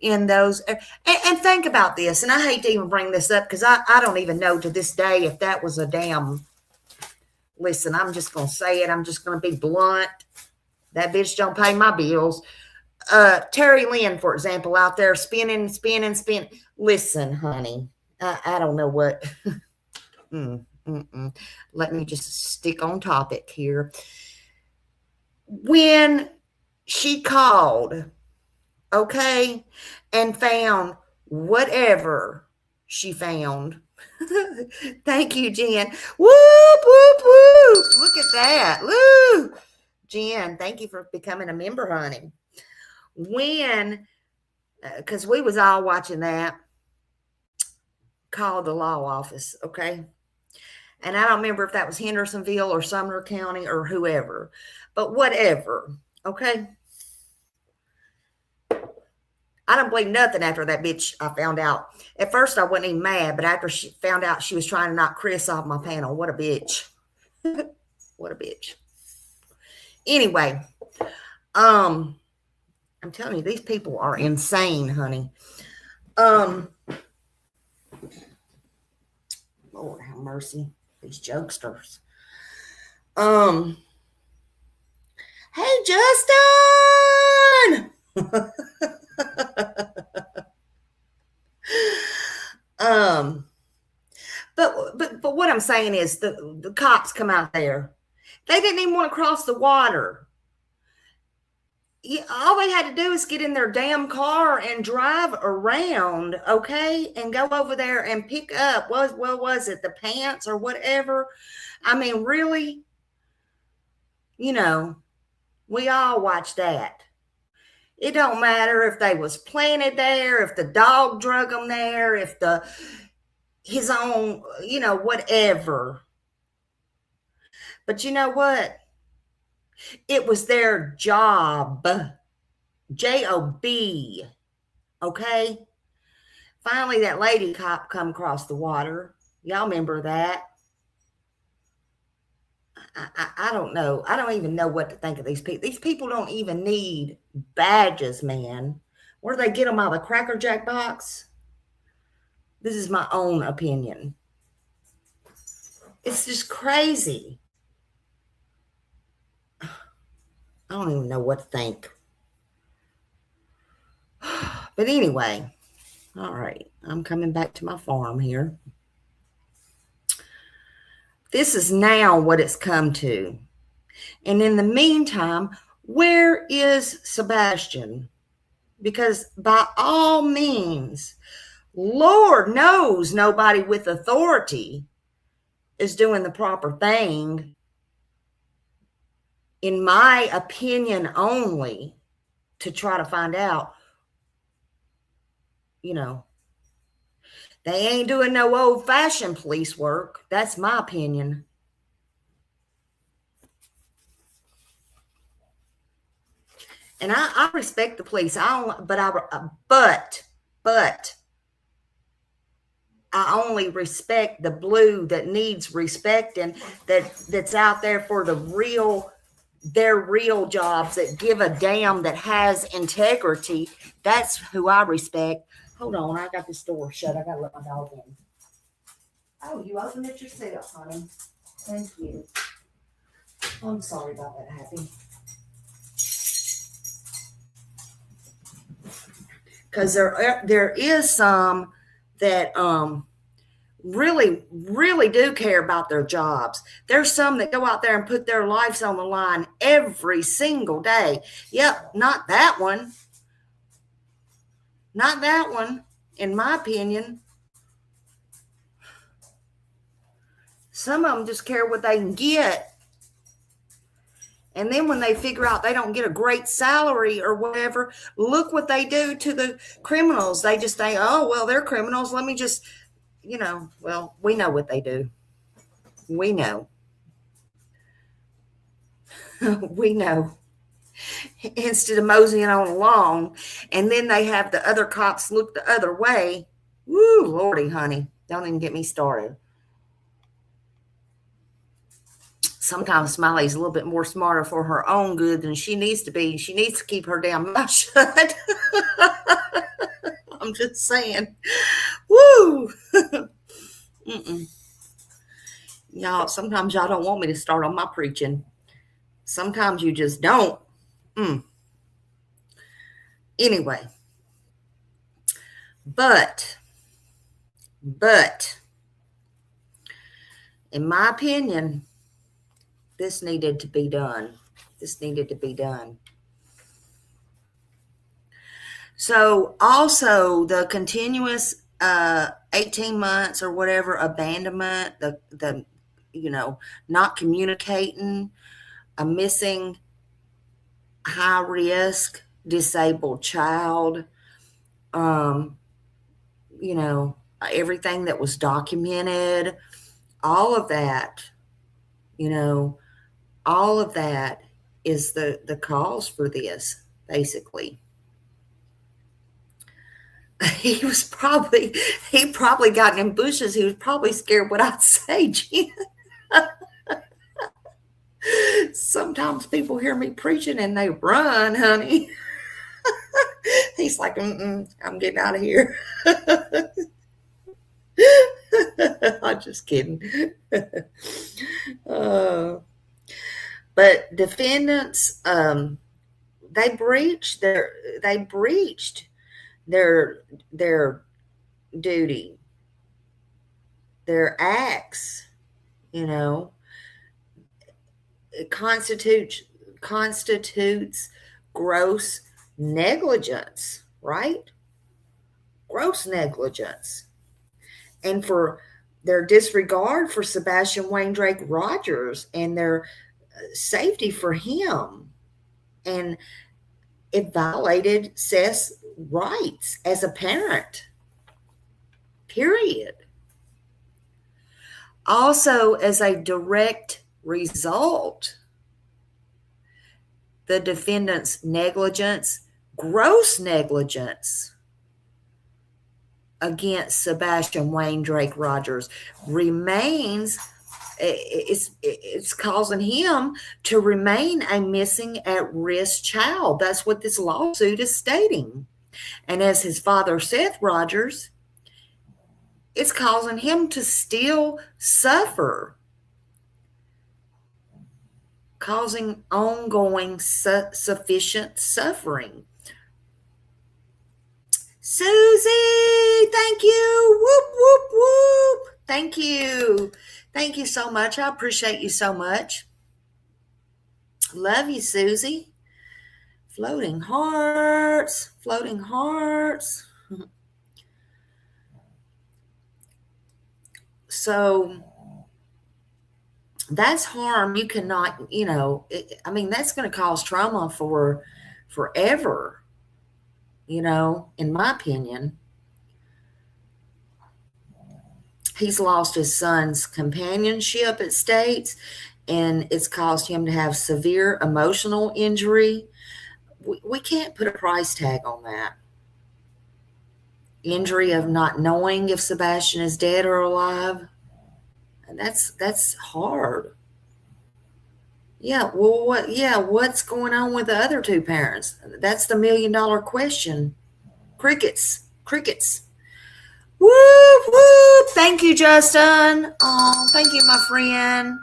in those. And think about this, and I hate to even bring this up because I don't even know to this day if that was a damn, listen, I'm just going to say it. I'm just going to be blunt. That bitch don't pay my bills. Terry Lynn, for example, out there spinning. Listen, honey, I don't know what. Let me just stick on topic here. When she called okay, and found whatever she found. Thank you, Jen. Whoop, whoop, whoop. Look at that. Woo. Jen, thank you for becoming a member, honey. When, because we was all watching that, called the law office, okay? And I don't remember if that was Hendersonville or Sumner County or whoever, but whatever, okay? I don't believe nothing after that bitch I found out. At first, I wasn't even mad, but after she found out she was trying to knock Chris off my panel, what a bitch. What a bitch. Anyway, I'm telling you, these people are insane, honey. Lord have mercy, these jokesters. Hey, Justin. But what I'm saying is the cops come out there. They didn't even want to cross the water. All they had to do is get in their damn car and drive around, okay, and go over there and pick up, what was it, the pants or whatever? I mean, really? You know, we all watch that. It don't matter if they was planted there, if the dog drug them there, if his own, you know, whatever. But you know what? It was their job. J-O-B. Okay? Finally, that lady cop come across the water. Y'all remember that? I don't know. I don't even know what to think of these people. These people don't even need badges, man. Where do they get them out of the Cracker Jack box? This is my own opinion. It's just crazy. I don't even know what to think. But anyway, all right. I'm coming back to my farm here. This is now what it's come to. And in the meantime, where is Sebastian? Because by all means, Lord knows nobody with authority is doing the proper thing, in my opinion only, to try to find out, you know, they ain't doing no old-fashioned police work. That's my opinion. And I respect the police. But I only respect the blue that needs respecting, that's out there for their real jobs, that give a damn, that has integrity. That's who I respect. Hold on, I got this door shut. I gotta let my dog in. Oh, you opened it yourself, honey. Thank you. I'm sorry about that, Happy. Because there is some that really, really do care about their jobs. There's some that go out there and put their lives on the line every single day. Yep, not that one. Not that one, in my opinion. Some of them just care what they can get. And then when they figure out they don't get a great salary or whatever, look what they do to the criminals. They just say, oh, well, they're criminals. Let me just, you know, well, we know what they do. We know. We know. Instead of moseying on along, and then they have the other cops look the other way. Woo, Lordy, honey. Don't even get me started. Sometimes Smiley's a little bit more smarter for her own good than she needs to be. She needs to keep her damn mouth shut. I'm just saying. Woo! Y'all, sometimes y'all don't want me to start on my preaching. Sometimes you just don't. Anyway. But, in my opinion, this needed to be done. This needed to be done. So also the continuous 18 months or whatever abandonment, the not communicating, a missing high risk disabled child, um, everything that was documented, all of that, all of that is the cause for this, basically. He probably got in bushes. He was probably scared what I'd say, Jen. Sometimes people hear me preaching and they run, honey. He's like, I'm getting out of here. I'm just kidding. But defendants, they breached their duty, their acts, it constitutes gross negligence, right? Gross negligence. And for their disregard for Sebastian Wayne Drake Rogers and their safety for him. And it violated Seth's rights as a parent, period. Also, as a direct result, the defendant's negligence, gross negligence against Sebastian Wayne Drake Rogers remains, it's causing him to remain a missing at-risk child. That's what this lawsuit is stating. And as his father, Seth Rogers, it's causing him to still suffer, causing ongoing sufficient suffering. Susie, thank you. Whoop, whoop, whoop. Thank you. Thank you so much. I appreciate you so much. Love you, Susie. Floating hearts, floating hearts. So that's harm you cannot, that's going to cause trauma for forever, in my opinion. He's lost his son's companionship, it states, and it's caused him to have severe emotional injury. We can't put a price tag on that. Injury of not knowing if Sebastian is dead or alive. And that's hard. Yeah, well, what's going on with the other two parents? That's the $1 million question. Crickets. Woo, woo. Thank you, Justin. Oh, thank you, my friend.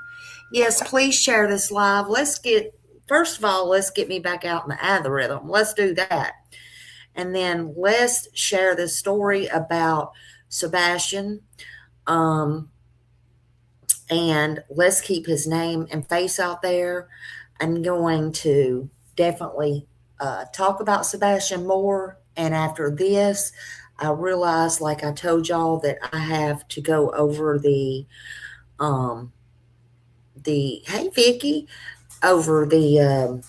Yes, please share this live. First of all, let's get me back out in the algorithm. Let's do that. And then let's share this story about Sebastian. And let's keep his name and face out there. I'm going to definitely talk about Sebastian more. And after this, I realized, like I told y'all, that I have to go over hey Vicky, over the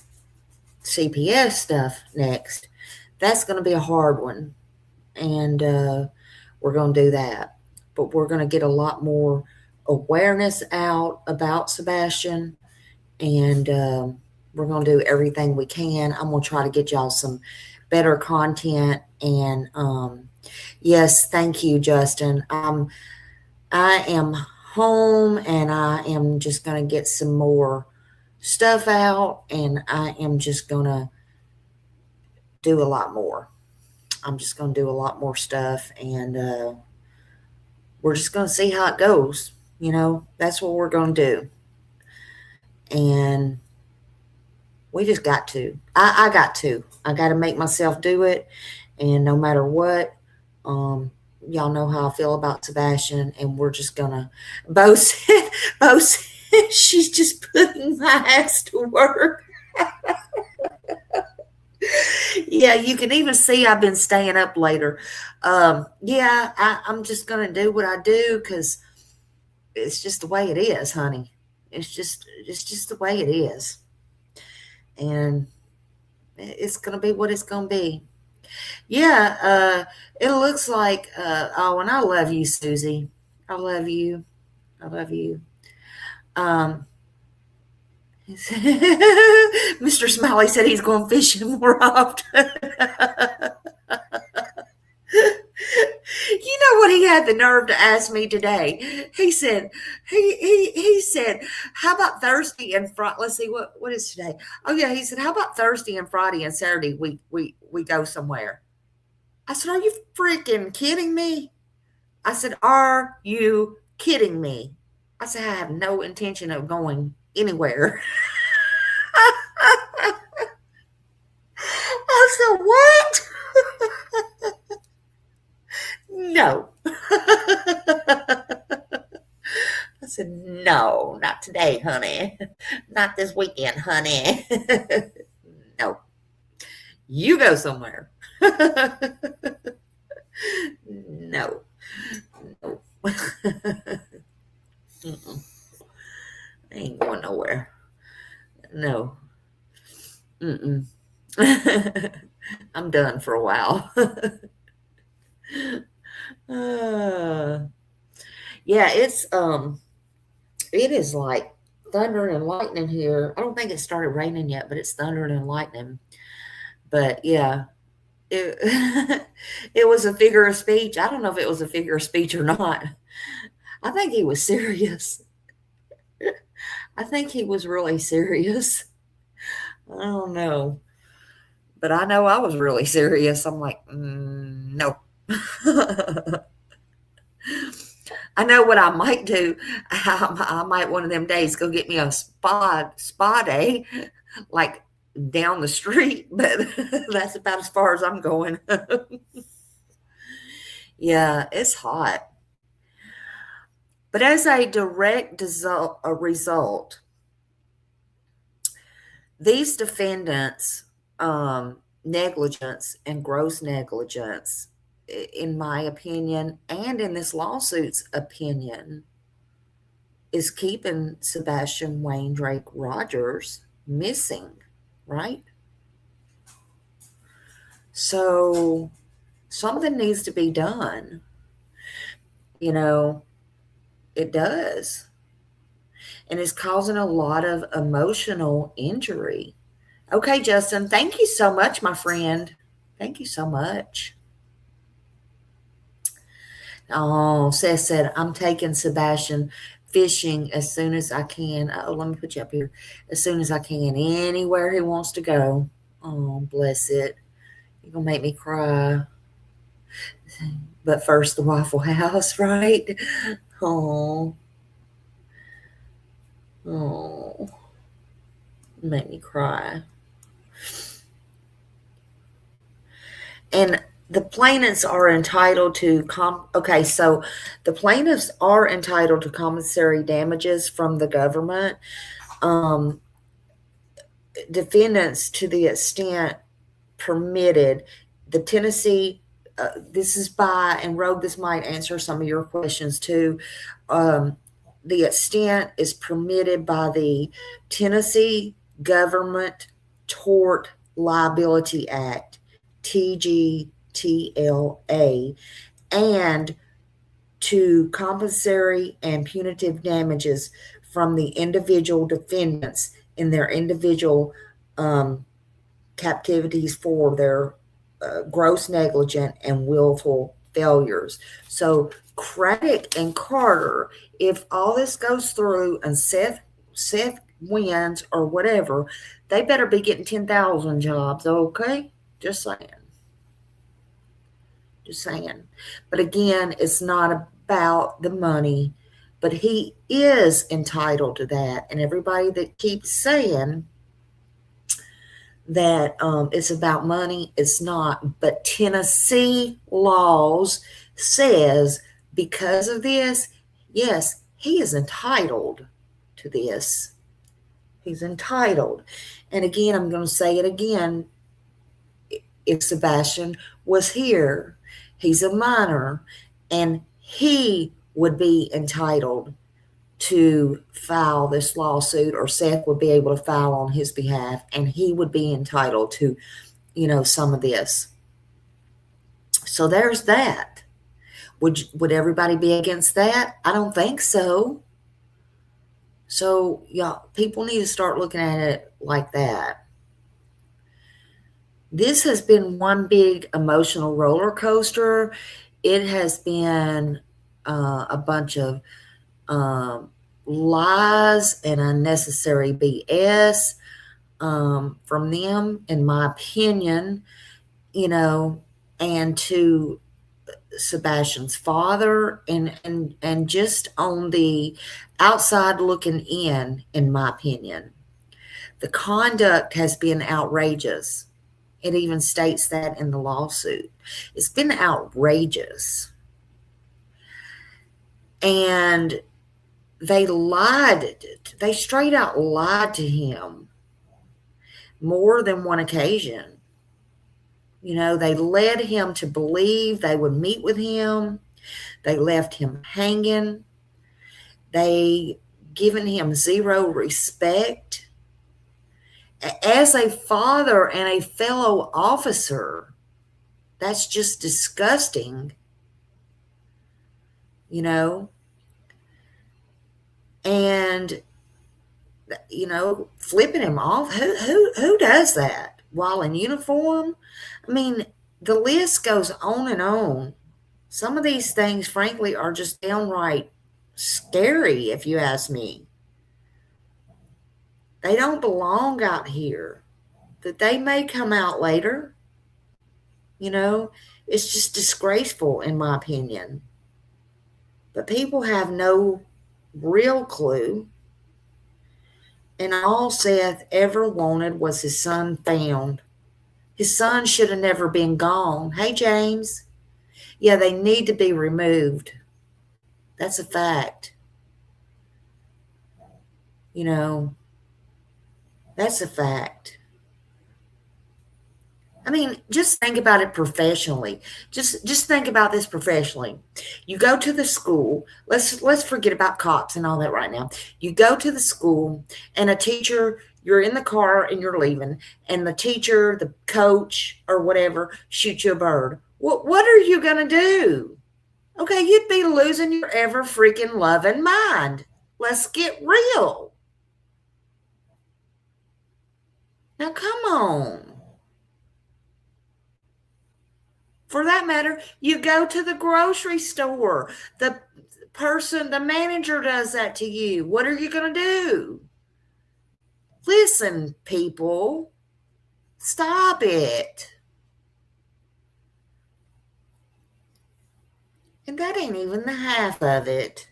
CPS stuff next. That's going to be a hard one. And we're going to do that. But we're going to get a lot more awareness out about Sebastian. And we're going to do everything we can. I'm going to try to get y'all some better content. And yes, thank you, Justin. I am home and I am just going to get some more stuff out, and I am just going to do a lot more. I'm just going to do a lot more stuff, and we're just going to see how it goes. That's what we're going to do. And we just got to. I got to make myself do it. And no matter what, y'all know how I feel about Sebastian, and we're just going to both she's just putting my ass to work. Yeah, you can even see I've been staying up later. Yeah, I'm just gonna do what I do because it's just the way it is, honey. It's just the way it is, and it's gonna be what it's gonna be. Yeah, it looks like. Oh, and I love you, Susie. I love you. I love you. Um, Mr. Smiley said he's going fishing more often. You know what he had the nerve to ask me today? He said, he said, how about Thursday and Friday? Let's see, what is today? Oh yeah, he said, how about Thursday and Friday and Saturday we go somewhere? I said, are you freaking kidding me? I said, are you kidding me? I said, I have no intention of going anywhere. I said, what? No. I said, no, not today, honey. Not this weekend, honey. No. You go somewhere. No. No. I ain't going nowhere. No. Mm-mm. I'm done for a while. Yeah, it is like thundering and lightning here. I don't think it started raining yet, but it's thundering and lightning. But yeah, it it was a figure of speech. I don't know if it was a figure of speech or not. I think he was serious. I think he was really serious. I don't know. But I know I was really serious. I'm like, no. I know what I might do. I might one of them days go get me a spa day, like down the street, but that's about as far as I'm going. Yeah, it's hot. But as a direct result, these defendants' negligence and gross negligence, in my opinion, and in this lawsuit's opinion, is keeping Sebastian Wayne Drake Rogers missing, right? So something needs to be done. You know, it does. And it's causing a lot of emotional injury. Okay, Justin, thank you so much, my friend. Thank you so much. Oh, Seth said, I'm taking Sebastian fishing as soon as I can. Oh, let me put you up here. As soon as I can, anywhere he wants to go. Oh, bless it. You're going to make me cry. But first, the Waffle House, right? Oh. Oh. Make me cry. And the plaintiffs are entitled to the plaintiffs are entitled to compensatory damages from the government. Defendants, to the extent permitted, the Tennessee, this is by, and Rogue, this might answer some of your questions too. The extent is permitted by the Tennessee Government Tort Liability Act, TGTLA, and to compensatory and punitive damages from the individual defendants in their individual captivities for their gross negligent and willful failures. So Craddock and Carter, if all this goes through and Seth wins or whatever, they better be getting 10,000 jobs, okay? Just saying. Just saying. But again, it's not about the money, but he is entitled to that. And everybody that keeps saying that it's about money, it's not. But Tennessee laws says because of this, yes, he is entitled to this. He's entitled. And again, I'm going to say it again. if Sebastian was here. He's a minor, and he would be entitled to file this lawsuit, or Seth would be able to file on his behalf, and he would be entitled to, some of this. So there's that. Would everybody be against that? I don't think so. So, y'all, people need to start looking at it like that. This has been one big emotional roller coaster. It has been a bunch of lies and unnecessary BS from them, in my opinion, and to Sebastian's father, and just on the outside looking in my opinion. The conduct has been outrageous. It even states that in the lawsuit. It's been outrageous. And they lied. They straight out lied to him more than one occasion. They led him to believe they would meet with him. They left him hanging. They given him zero respect. As a father and a fellow officer, that's just disgusting, and flipping him off. Who does that while in uniform? I mean, the list goes on and on. Some of these things, frankly, are just downright scary, if you ask me. They don't belong out here. That they may come out later. It's just disgraceful, in my opinion. But people have no real clue. And all Seth ever wanted was his son found. His son should have never been gone. Hey, James. Yeah, they need to be removed. That's a fact. That's a fact. I mean, just think about it professionally. Just think about this professionally. You go to the school. Let's forget about cops and all that right now. You go to the school, and a teacher, you're in the car and you're leaving, and the teacher, the coach, or whatever, shoots you a bird. What are you going to do? Okay, you'd be losing your ever freaking loving mind. Let's get real. Now, come on. For that matter, you go to the grocery store. The manager does that to you. What are you going to do? Listen, people, stop it. And that ain't even the half of it.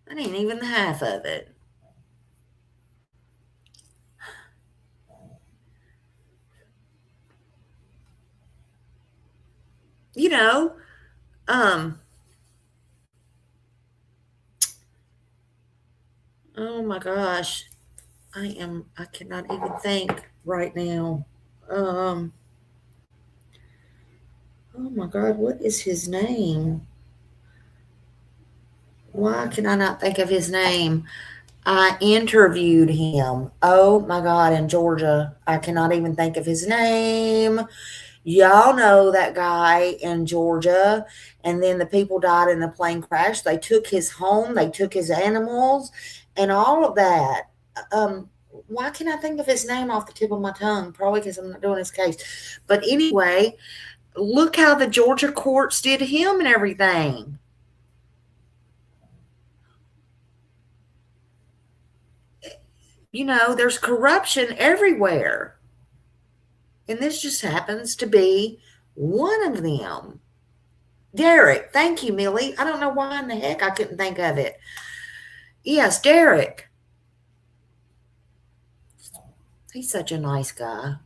That ain't even the half of it. Oh my gosh. I cannot even think right now. Oh my God, what is his name? Why can I not think of his name? I interviewed him. Oh my God, in Georgia. I cannot even think of his name. Y'all know that guy in Georgia. And then the people died in the plane crash. They took his home. They took his animals and all of that. Why can't I think of his name off the tip of my tongue? Probably because I'm not doing his case. But anyway, look how the Georgia courts did him and everything. There's corruption everywhere. And this just happens to be one of them. Derek. Thank you, Millie. I don't know why in the heck I couldn't think of it. Yes, Derek. He's such a nice guy.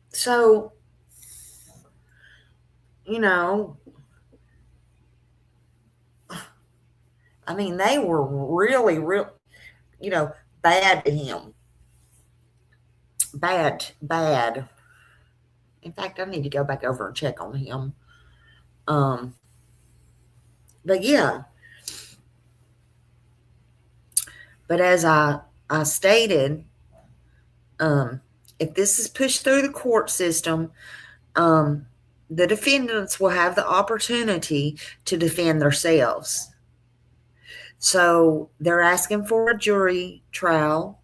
So, I mean, they were really, bad to him. Bad. In fact, I need to go back over and check on him. But yeah. But as I stated, if this is pushed through the court system, the defendants will have the opportunity to defend themselves. So they're asking for a jury trial.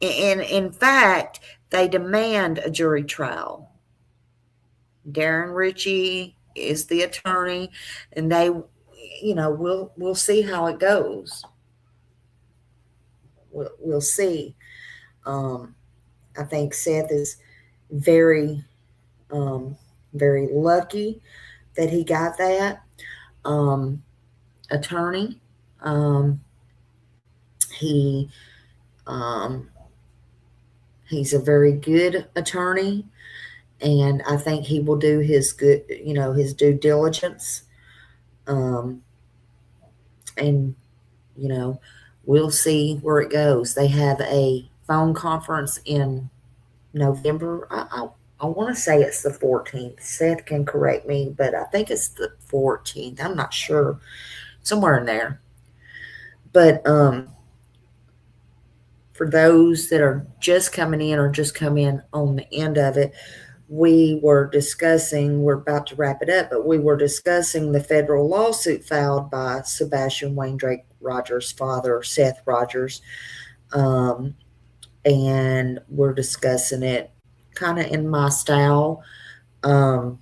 And in fact, they demand a jury trial. Darren Ritchie is the attorney, and they, we'll see how it goes. We'll see. I think Seth is very, very lucky that he got that attorney. He's a very good attorney, and I think he will do his his due diligence. And we'll see where it goes. They have a phone conference in November. I want to say it's the 14th. Seth can correct me, but I think it's the 14th. I'm not sure. Somewhere in there. But for those that are just coming in or just come in on the end of it, we're about to wrap it up, but we were discussing the federal lawsuit filed by Sebastian Wayne Drake Rogers' father, Seth Rogers. And we're discussing it kind of in my style. But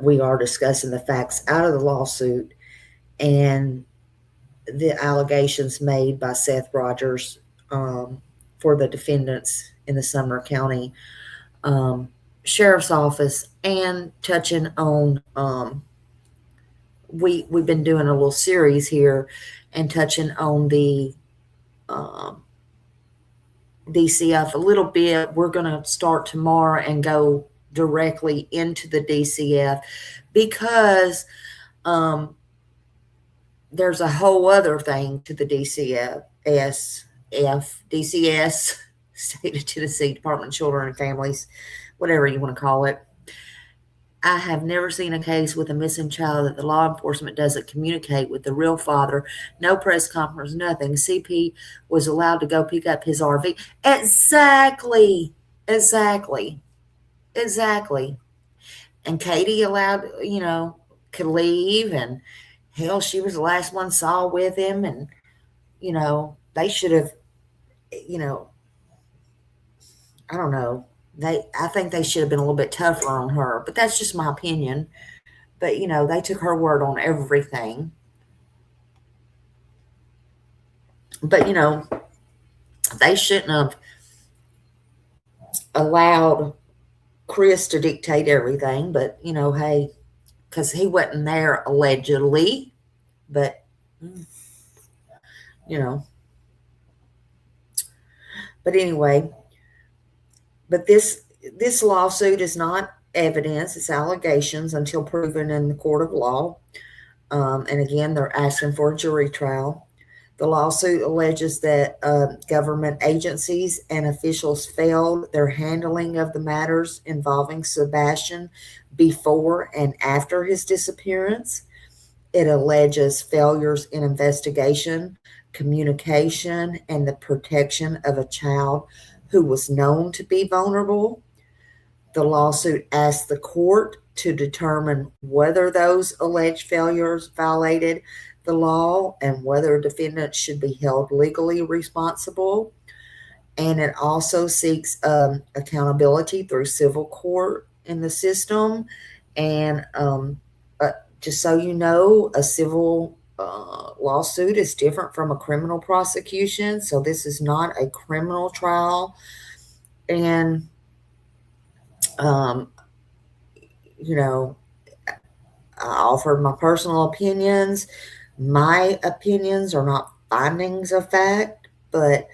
we are discussing the facts out of the lawsuit and the allegations made by Seth Rogers for the defendants in the Sumner County Sheriff's Office, and touching on we've been doing a little series here and touching on the DCF a little bit. We're going to start tomorrow and go directly into the DCF because there's a whole other thing to the DCS, State of Tennessee Department of Children and Families, whatever you want to call it. I have never seen a case with a missing child that the law enforcement doesn't communicate with the real father. No press conference, nothing. CP was allowed to go pick up his RV. Exactly. And Katie allowed, could leave, and hell, she was the last one saw with him, and, they should have, I don't know. I think they should have been a little bit tougher on her, but that's just my opinion. But, they took her word on everything. But, they shouldn't have allowed Chris to dictate everything. But, hey, because he wasn't there allegedly. But, But anyway, but this lawsuit is not evidence, it's allegations until proven in the court of law. And again, they're asking for a jury trial. The lawsuit alleges that government agencies and officials failed their handling of the matters involving Sebastian before and after his disappearance. It alleges failures in investigation, communication, and the protection of a child who was known to be vulnerable. The lawsuit asked the court to determine whether those alleged failures violated the law and whether defendants should be held legally responsible. And it also seeks accountability through civil court in the system. And just so you know, a civil lawsuit is different from a criminal prosecution. So this is not a criminal trial. And, I offered my personal opinions. My opinions are not findings of fact, but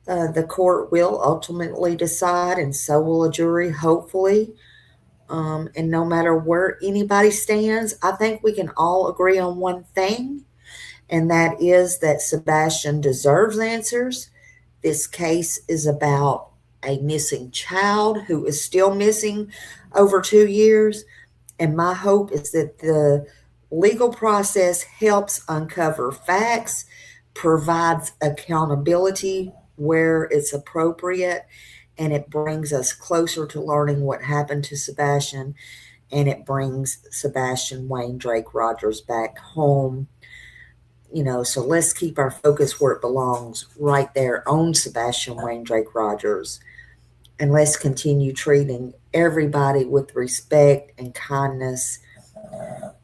the court will ultimately decide, and so will a jury, hopefully. And no matter where anybody stands, I think we can all agree on one thing, and that is that Sebastian deserves answers. This case is about a missing child who is still missing over 2 years. And my hope is that the legal process helps uncover facts, provides accountability where it's appropriate, and it brings us closer to learning what happened to Sebastian, and it brings Sebastian Wayne Drake Rogers back home. So let's keep our focus where it belongs, right there on Sebastian Wayne Drake Rogers. And let's continue treating everybody with respect and kindness,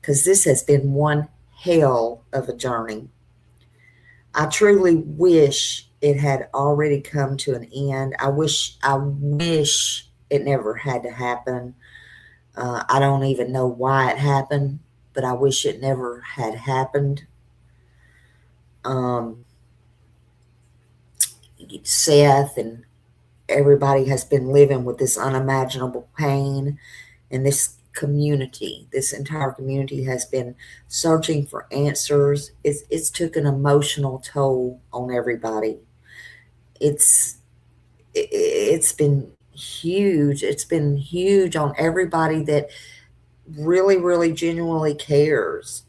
because this has been one hell of a journey. I truly wish it had already come to an end. I wish it never had to happen. I don't even know why it happened, but I wish it never had happened. Seth and everybody has been living with this unimaginable pain, and this entire community has been searching for answers. It's took an emotional toll on everybody. It's been huge. It's been huge on everybody that really, really genuinely cares.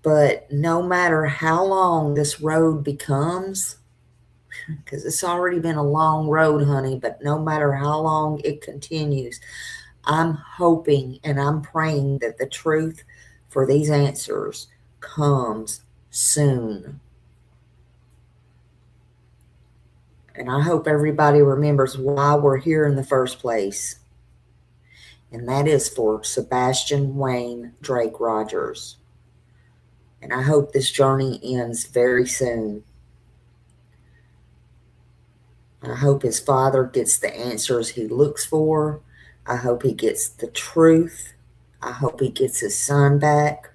But no matter how long this road becomes, because it's already been a long road, honey, but no matter how long it continues, I'm hoping and I'm praying that the truth for these answers comes soon. And I hope everybody remembers why we're here in the first place. And that is for Sebastian Wayne Drake Rogers. And I hope this journey ends very soon. I hope his father gets the answers he looks for. I hope he gets the truth. I hope he gets his son back.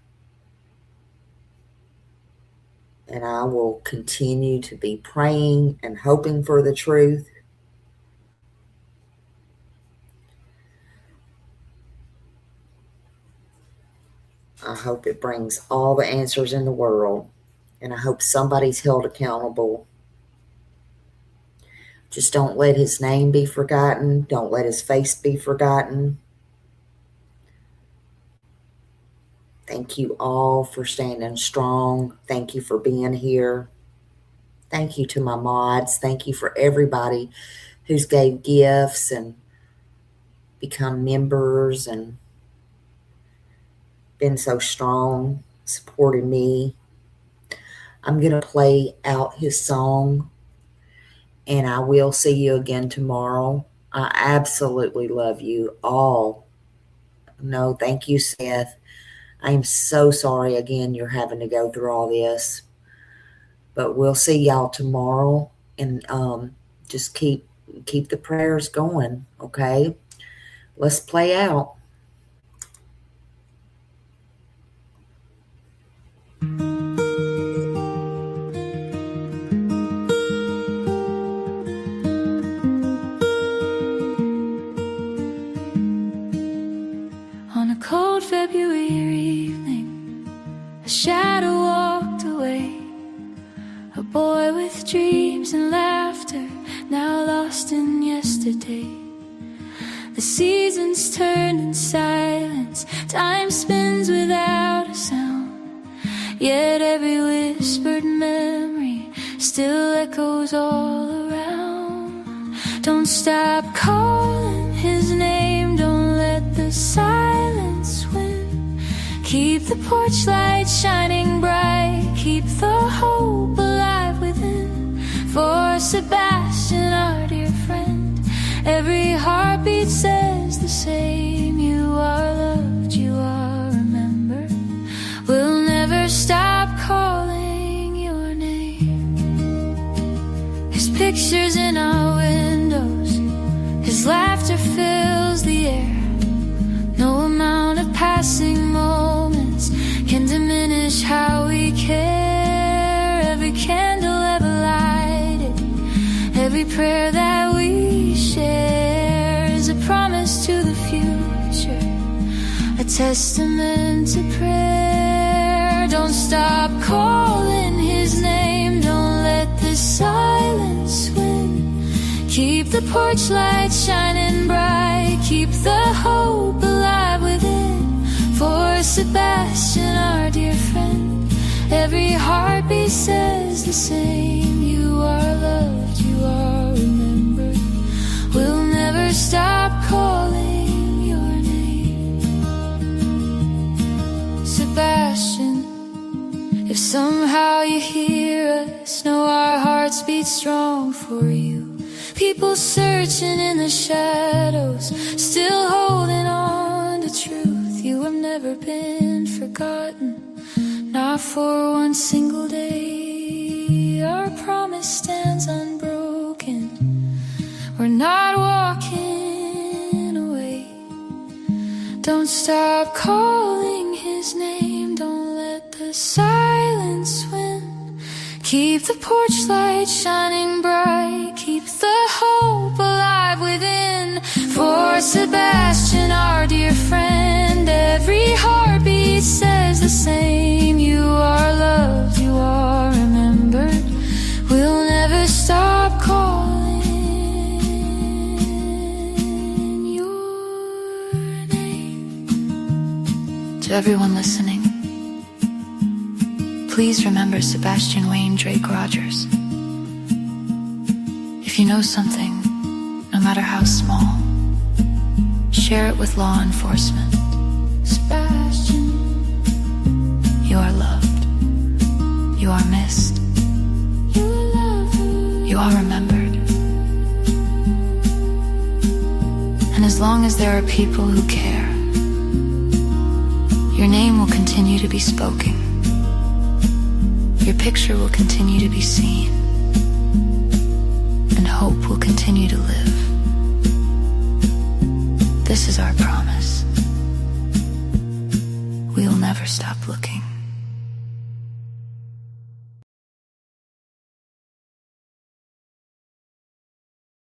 And I will continue to be praying and hoping for the truth. I hope it brings all the answers in the world. And I hope somebody's held accountable. Just don't let his name be forgotten. Don't let his face be forgotten. Thank you all for standing strong. Thank you for being here. Thank you to my mods. Thank you for everybody who's gave gifts and become members and been so strong, supporting me. I'm going to play out his song, and I will see you again tomorrow. I absolutely love you all. No, thank you, Seth. I am so sorry again you're having to go through all this. But we'll see y'all tomorrow, and just keep the prayers going, okay? Let's play out. On a cold February evening, a shadow walked away. A boy with dreams and laughter, now lost in yesterday. The seasons turned in silence, time spins without a sound. Yet every whispered memory still echoes all around. Don't stop calling his name, don't let the silence win. Keep the porch light shining bright, keep the hope alive within. For Sebastian, our dear friend, every heartbeat says the same. You are loved, you are remembered. We'll never stop calling your name. His pictures in our windows, his laughter fills the air. No amount of passing moments can diminish how we care. Every candle ever lighted, every prayer that we share is a promise to the future. testament to prayer. Don't stop calling his name, don't let the silence win. Keep the porch light shining bright, keep the hope alive within. For Sebastian, our dear friend, every heartbeat says the same. You are loved, you are remembered. We'll never stop calling your name. Sebastian, if somehow you hear us, know our hearts beat strong for you. People searching in the shadows, still holding on to truth. You have never been forgotten, not for one single day. Our promise stands unbroken, we're not walking away. Don't stop calling his name, don't let the silence win. Keep the porch light shining bright, keep the hope alive within. For Sebastian, our dear friend, every heartbeat says the same. You are loved, you are remembered. We'll never stop calling your name. To everyone listening, please remember Sebastian Wayne Drake Rogers. If you know something, no matter how small, share it with law enforcement. Sebastian, you are loved, you are missed, you are loved, you are remembered. And as long as there are people who care, your name will continue to be spoken. Your picture will continue to be seen, and hope will continue to live. This is our promise. We'll never stop looking.